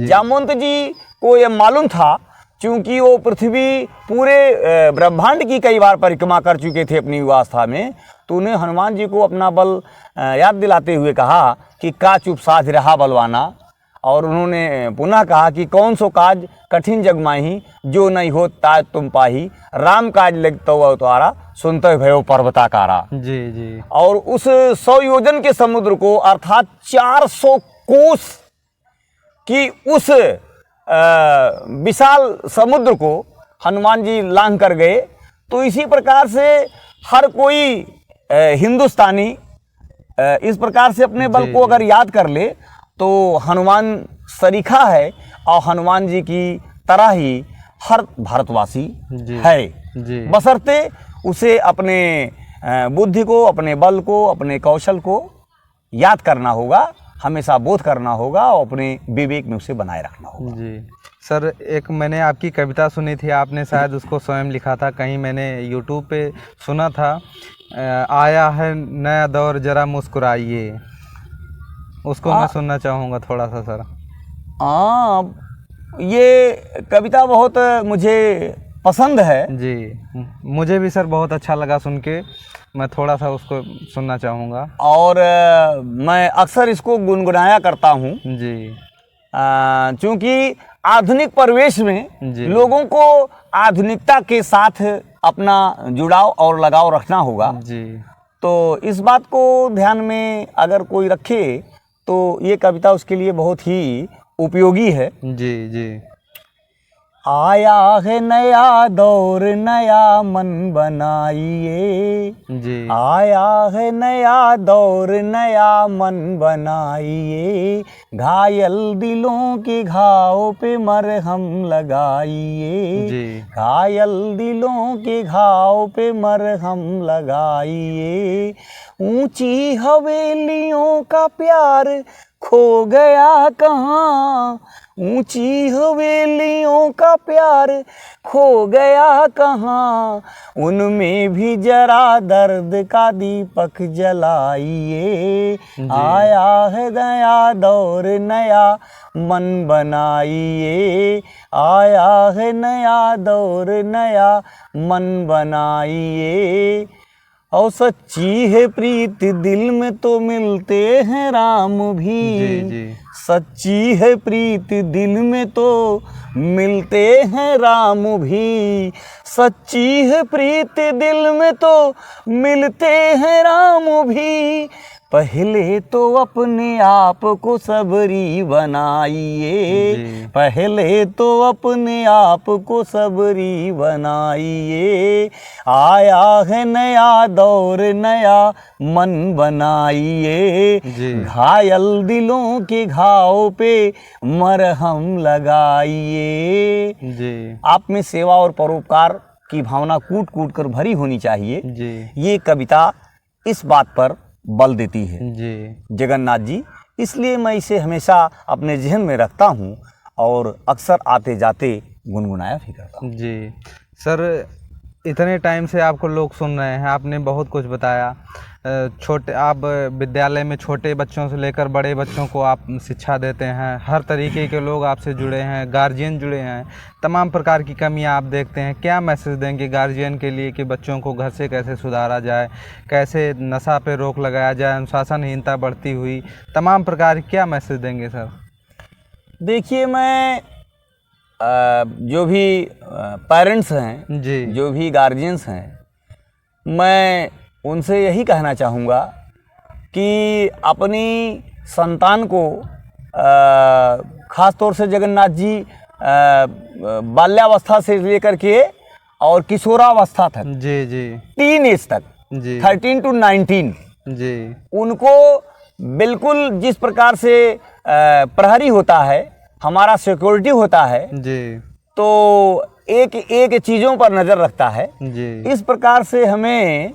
जामवंत जी को यह मालूम था, क्योंकि वो पृथ्वी पूरे ब्रह्मांड की कई बार परिक्रमा कर चुके थे अपनी युवावस्था में, तो उन्हें हनुमान जी को अपना बल याद दिलाते हुए कहा कि का चुप साध रहा बलवाना, और उन्होंने पुनः कहा कि कौन सो काज कठिन जग माही, जो नहीं हो ताज तुम पाही, राम काज लग तो अवतारा, सुनते भयो पर्वताकारा। जी जी और उस 100 योजन के समुद्र को अर्थात 400 कोस की उस विशाल समुद्र को हनुमान जी लांघ कर गए। तो इसी प्रकार से हर कोई हिंदुस्तानी इस प्रकार से अपने बल को अगर याद कर ले तो हनुमान सरीखा है, और हनुमान जी की तरह ही हर भारतवासी है, बशर्ते उसे अपने बुद्धि को, अपने बल को, अपने कौशल को याद करना होगा, हमेशा बोध करना होगा और अपने विवेक में उसे बनाए रखना होगा। जी सर, एक मैंने आपकी कविता सुनी थी, आपने शायद उसको स्वयं लिखा था, कहीं मैंने यूट्यूब पे सुना था, आया है नया दौर जरा मुस्कुराइए, उसको मैं सुनना चाहूँगा थोड़ा सा सर। ये कविता बहुत मुझे पसंद है। जी, मुझे भी सर बहुत अच्छा लगा सुन के, मैं थोड़ा सा उसको सुनना चाहूँगा। और मैं अक्सर इसको गुनगुनाया करता हूँ जी, क्योंकि आधुनिक परिवेश में लोगों को आधुनिकता के साथ अपना जुड़ाव और लगाव रखना होगा जी। तो इस बात को ध्यान में अगर कोई रखे तो ये कविता उसके लिए बहुत ही उपयोगी है। जी जी। आया है नया दौर नया मन बनाइए, जी आया है नया दौर नया मन बनाइए, घायल दिलों के घाव पे मरहम लगाइए, जी घायल दिलों के घाव पे मरहम लगाइए। ऊंची हवेलियों का प्यार खो गया कहाँ, ऊंची हवेलियों का प्यार खो गया कहाँ, उनमें भी जरा दर्द का दीपक जलाइए, आया है नया दौर नया मन बनाइए, आया है नया दौर नया मन बनाइए। और सच्ची है प्रीत दिल में तो मिलते हैं राम भी, जी जी सच्ची है प्रीत दिल में तो मिलते हैं राम भी, सच्ची है प्रीत दिल में तो मिलते हैं राम भी। पहले तो अपने आप को सबरी बनाइए, जी। पहले तो अपने आप को सबरी बनाइए, आया है नया दौर नया मन बनाइए, जी घायल दिलों के घाव पे मरहम लगाइए। जी आप में सेवा और परोपकार की भावना कूट कूट कर भरी होनी चाहिए। जी ये कविता इस बात पर बल देती है जी जगन्नाथ जी, इसलिए मैं इसे हमेशा अपने जहन में रखता हूँ और अक्सर आते जाते गुनगुनाया भी करता हूँ। जी सर, इतने टाइम से आपको लोग सुन रहे हैं, आपने बहुत कुछ बताया। छोटे आप विद्यालय में छोटे बच्चों से लेकर बड़े बच्चों को आप शिक्षा देते हैं, हर तरीके के लोग आपसे जुड़े हैं, गार्जियन जुड़े हैं, तमाम प्रकार की कमियां आप देखते हैं। क्या मैसेज देंगे गार्जियन के लिए कि बच्चों को घर से कैसे सुधारा जाए, कैसे नशा पे रोक लगाया जाए, अनुशासनहीनता बढ़ती हुई, तमाम प्रकार क्या मैसेज देंगे सर? देखिए, मैं जो भी पेरेंट्स हैं, जी जो भी गार्जियंस हैं, मैं उनसे यही कहना चाहूँगा कि अपनी संतान को ख़ास तौर से जगन्नाथ जी बाल्यावस्था से लेकर के और किशोरावस्था तक, जी जी टीन एज तक, जी 13 to 19, जी उनको बिल्कुल जिस प्रकार से प्रहरी होता है, हमारा सिक्योरिटी होता है, जी तो एक एक चीज़ों पर नज़र रखता है। जी इस प्रकार से हमें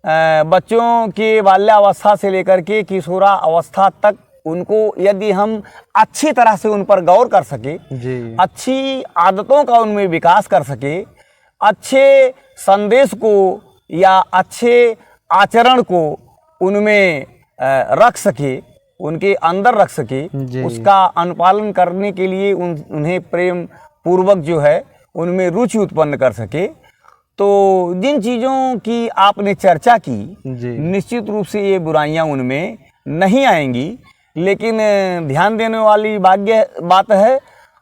बच्चों के बाल्यावस्था से लेकर के किशोरा अवस्था तक उनको यदि हम अच्छी तरह से उन पर गौर कर सके, जी अच्छी आदतों का उनमें विकास कर सके, अच्छे संदेश को या अच्छे आचरण को उनमें रख सके, उनके अंदर रख सके, जी। उसका अनुपालन करने के लिए उन्हें प्रेम पूर्वक जो है उनमें रुचि उत्पन्न कर सके, तो जिन चीज़ों की आपने चर्चा की, जी निश्चित रूप से ये बुराइयां उनमें नहीं आएंगी। लेकिन ध्यान देने वाली बात है,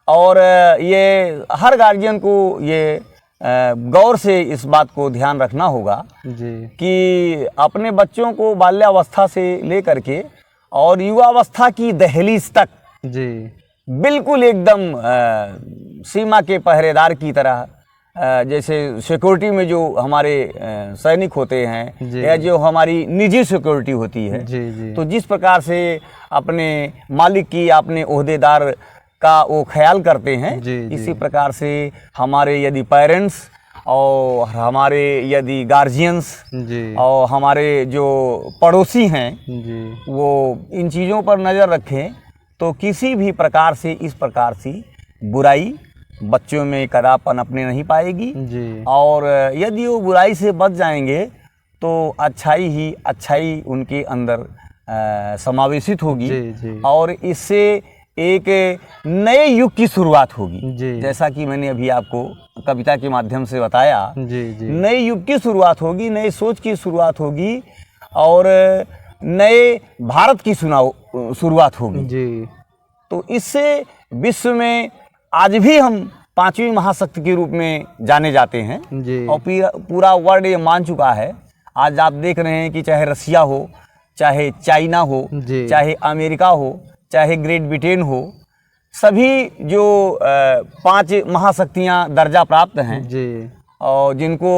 और ये हर गार्जियन को ये गौर से इस बात को ध्यान रखना होगा जी कि अपने बच्चों को बाल्यावस्था से लेकर के और युवावस्था की दहलीज तक जी बिल्कुल एकदम सीमा के पहरेदार की तरह, जैसे सिक्योरिटी में जो हमारे सैनिक होते हैं जी। या जो हमारी निजी सिक्योरिटी होती है, जी जी तो जिस प्रकार से अपने मालिक की, अपने ओहदेदार का वो ख्याल करते हैं, जी, जी। इसी प्रकार से हमारे यदि पेरेंट्स और हमारे यदि गार्जियंस जी और हमारे जो पड़ोसी हैं, जी वो इन चीज़ों पर नज़र रखें, तो किसी भी प्रकार से इस प्रकार से बुराई बच्चों में कदा पनपने नहीं पाएगी। जी और यदि वो बुराई से बच जाएंगे तो अच्छाई ही अच्छाई उनके अंदर समावेशित होगी, जी जी और इससे एक नए युग की शुरुआत होगी। जी जैसा कि मैंने अभी आपको कविता के माध्यम से बताया, जी जी नए युग की शुरुआत होगी, नए सोच की शुरुआत होगी, और नए भारत की शुरुआत होगी। जी तो इससे विश्व में आज भी हम 5वीं महाशक्ति के रूप में जाने जाते हैं, जी और पूरा वर्ल्ड ये मान चुका है। आज आप देख रहे हैं कि चाहे रसिया हो, चाहे चाइना हो, जी। चाहे अमेरिका हो, चाहे ग्रेट ब्रिटेन हो, सभी जो 5 महाशक्तियाँ दर्जा प्राप्त हैं जी और जिनको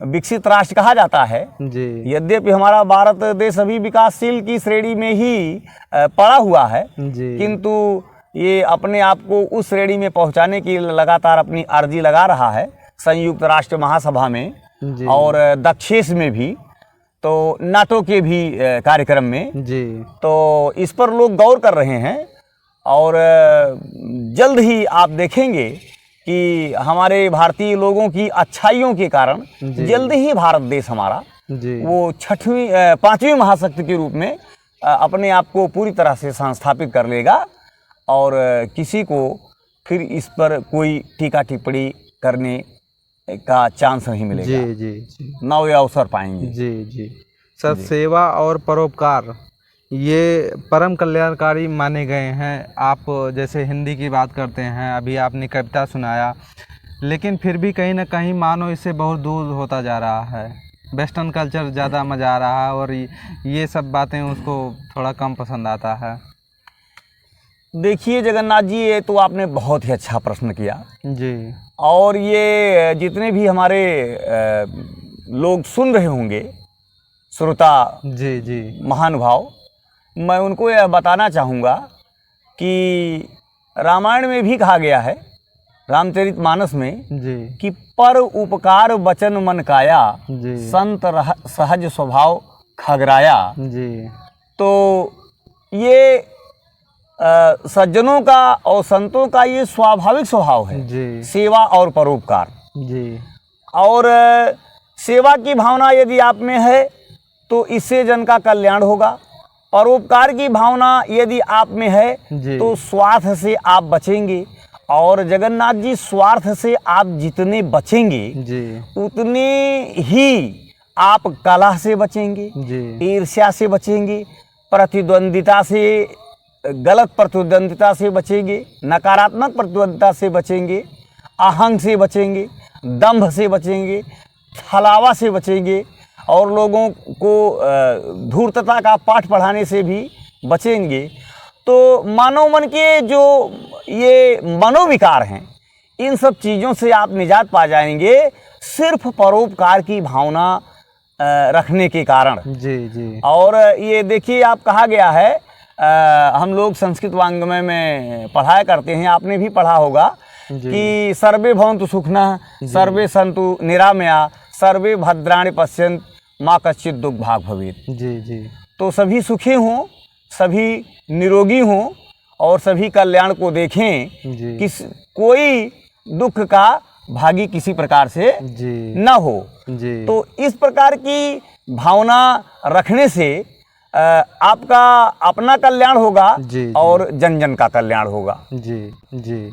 विकसित राष्ट्र कहा जाता है, जी यद्यपि हमारा भारत देश अभी विकासशील की श्रेणी में ही पड़ा हुआ है, जी किंतु ये अपने आप को उस श्रेणी में पहुंचाने की लगातार अपनी अर्जी लगा रहा है संयुक्त राष्ट्र महासभा में जी और दक्षेश में भी, तो नाटो के भी कार्यक्रम में। जी तो इस पर लोग गौर कर रहे हैं और जल्द ही आप देखेंगे कि हमारे भारतीय लोगों की अच्छाइयों के कारण जी। जल्द ही भारत देश हमारा जी वो 5वीं महाशक्ति के रूप में अपने आप को पूरी तरह से संस्थापित कर लेगा और किसी को फिर इस पर कोई टीका टिप्पणी करने का चांस नहीं मिलेगा। जी जी जी ना वे अवसर पाएंगे। जी जी सर, सेवा और परोपकार ये परम कल्याणकारी माने गए हैं। आप जैसे हिंदी की बात करते हैं, अभी आपने कविता सुनाया, लेकिन फिर भी कहीं ना कहीं मानो इससे बहुत दूर होता जा रहा है। वेस्टर्न कल्चर ज़्यादा मज़ा आ रहा है और ये सब बातें उसको थोड़ा कम पसंद आता है। देखिए जगन्नाथ जी, ये तो आपने बहुत ही अच्छा प्रश्न किया जी और ये जितने भी हमारे लोग सुन रहे होंगे, श्रोता जी जी महानुभाव, मैं उनको यह बताना चाहूँगा कि रामायण में भी कहा गया है, रामचरितमानस में, जी कि पर उपकार वचन मन काया, जी संत सहज स्वभाव खगराया। जी तो ये सज्जनों का और संतों का ये स्वाभाविक स्वभाव है, जी सेवा और परोपकार। जी और सेवा की भावना यदि आप में है तो इससे जन का कल्याण होगा। परोपकार की भावना यदि आप में है जी तो स्वार्थ से आप बचेंगे। और जगन्नाथ जी, स्वार्थ से आप जितने बचेंगे जी उतने ही आप कलह से बचेंगे, जी ईर्ष्या से बचेंगे, प्रतिद्वंदिता से, गलत प्रतिद्वंदिता से बचेंगे, नकारात्मक प्रतिद्वंदिता से बचेंगे, अहंग से बचेंगे, दंभ से बचेंगे, छलावा से बचेंगे और लोगों को धूर्तता का पाठ पढ़ाने से भी बचेंगे। तो मानव मन के जो ये मनोविकार हैं, इन सब चीज़ों से आप निजात पा जाएंगे सिर्फ परोपकार की भावना रखने के कारण। जी जी और ये देखिए, आप कहा गया है, हम लोग संस्कृत वाङ्मय में पढ़ाया करते हैं, आपने भी पढ़ा होगा कि सर्वे भवन्तु सुखिनः, सर्वे सन्तु निरामया, सर्वे भद्राणि पश्यन्तु मा कश्चित् दुर्भाग् भवेत्। जी जी तो सभी सुखी हों, सभी निरोगी हों और सभी कल्याण को देखें, जी कोई दुख का भागी किसी प्रकार से जी न हो। जी तो इस प्रकार की भावना रखने से आपका अपना कल्याण होगा जी और जन जन का कल्याण होगा। जी जी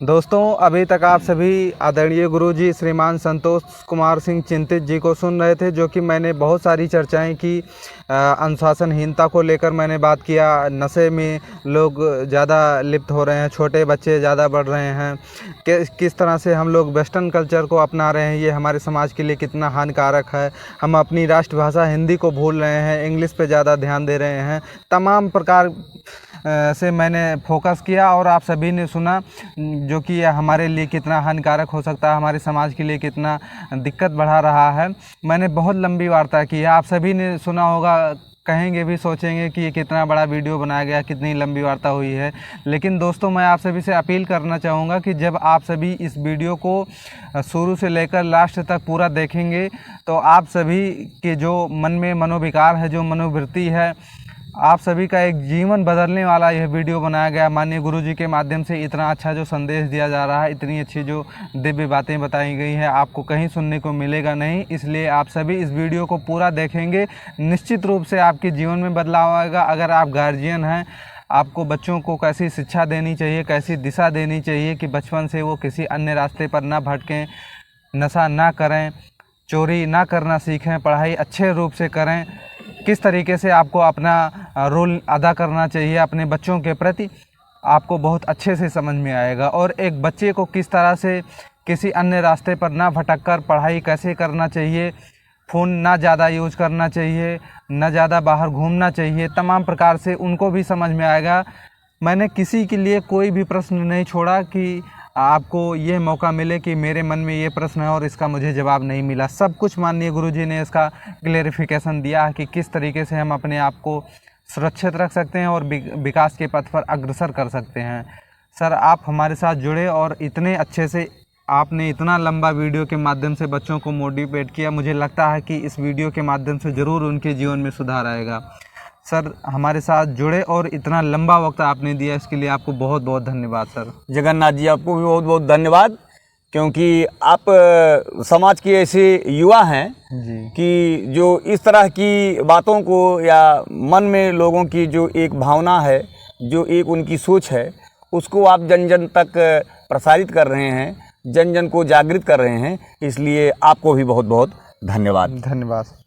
दोस्तों, अभी तक आप सभी आदरणीय गुरुजी श्रीमान संतोष कुमार सिंह चिंतित जी को सुन रहे थे, जो कि मैंने बहुत सारी चर्चाएं की। अनुशासनहीनता को लेकर मैंने बात किया, नशे में लोग ज़्यादा लिप्त हो रहे हैं, छोटे बच्चे ज़्यादा बढ़ रहे हैं, किस तरह से हम लोग वेस्टर्न कल्चर को अपना रहे हैं, ये हमारे समाज के लिए कितना हानिकारक है। हम अपनी राष्ट्रभाषा हिंदी को भूल रहे हैं, इंग्लिश पे ज़्यादा ध्यान दे रहे हैं। तमाम प्रकार से मैंने फोकस किया और आप सभी ने सुना, जो कि यह हमारे लिए कितना हानिकारक हो सकता है, हमारे समाज के लिए कितना दिक्कत बढ़ा रहा है। मैंने बहुत लंबी वार्ता की है, आप सभी ने सुना होगा, कहेंगे भी, सोचेंगे कि ये कितना बड़ा वीडियो बनाया गया, कितनी लंबी वार्ता हुई है। लेकिन दोस्तों, मैं आप सभी से अपील करना चाहूँगा कि जब आप सभी इस वीडियो को शुरू से लेकर लास्ट तक पूरा देखेंगे तो आप सभी के जो मन में मनोविकार है, जो मनोवृत्ति है, आप सभी का एक जीवन बदलने वाला यह वीडियो बनाया गया। माननीय गुरुजी के माध्यम से इतना अच्छा जो संदेश दिया जा रहा है, इतनी अच्छी जो दिव्य बातें बताई गई हैं, आपको कहीं सुनने को मिलेगा नहीं। इसलिए आप सभी इस वीडियो को पूरा देखेंगे, निश्चित रूप से आपके जीवन में बदलाव आएगा। अगर आप गार्जियन हैं, आपको बच्चों को कैसी शिक्षा देनी चाहिए, कैसी दिशा देनी चाहिए कि बचपन से वो किसी अन्य रास्ते पर ना भटकें, नशा ना करें, चोरी ना करना सीखें, पढ़ाई अच्छे रूप से करें, किस तरीके से आपको अपना रोल अदा करना चाहिए अपने बच्चों के प्रति, आपको बहुत अच्छे से समझ में आएगा। और एक बच्चे को किस तरह से किसी अन्य रास्ते पर ना भटककर पढ़ाई कैसे करना चाहिए, फ़ोन ना ज़्यादा यूज करना चाहिए, ना ज़्यादा बाहर घूमना चाहिए, तमाम प्रकार से उनको भी समझ में आएगा मैंने किसी के लिए कोई भी प्रश्न नहीं छोड़ा कि आपको ये मौका मिले कि मेरे मन में ये प्रश्न है और इसका मुझे जवाब नहीं मिला। सब कुछ माननीय गुरुजी ने इसका क्लेरिफिकेशन दिया है कि किस तरीके से हम अपने आप को सुरक्षित रख सकते हैं और विकास के पथ पर अग्रसर कर सकते हैं। सर, आप हमारे साथ जुड़े और इतने अच्छे से आपने इतना लंबा वीडियो के माध्यम से बच्चों को मोटिवेट किया। मुझे लगता है कि इस वीडियो के माध्यम से ज़रूर उनके जीवन में सुधार आएगा। सर, हमारे साथ जुड़े और इतना लंबा वक्त आपने दिया, इसके लिए आपको बहुत बहुत धन्यवाद सर। जगन्नाथ जी, आपको भी बहुत बहुत धन्यवाद, क्योंकि आप समाज के ऐसे युवा हैं जी कि जो इस तरह की बातों को या मन में लोगों की जो एक भावना है, जो एक उनकी सोच है, उसको आप जन जन तक प्रसारित कर रहे हैं, जन जन को जागृत कर रहे हैं। इसलिए आपको भी बहुत बहुत धन्यवाद। धन्यवाद।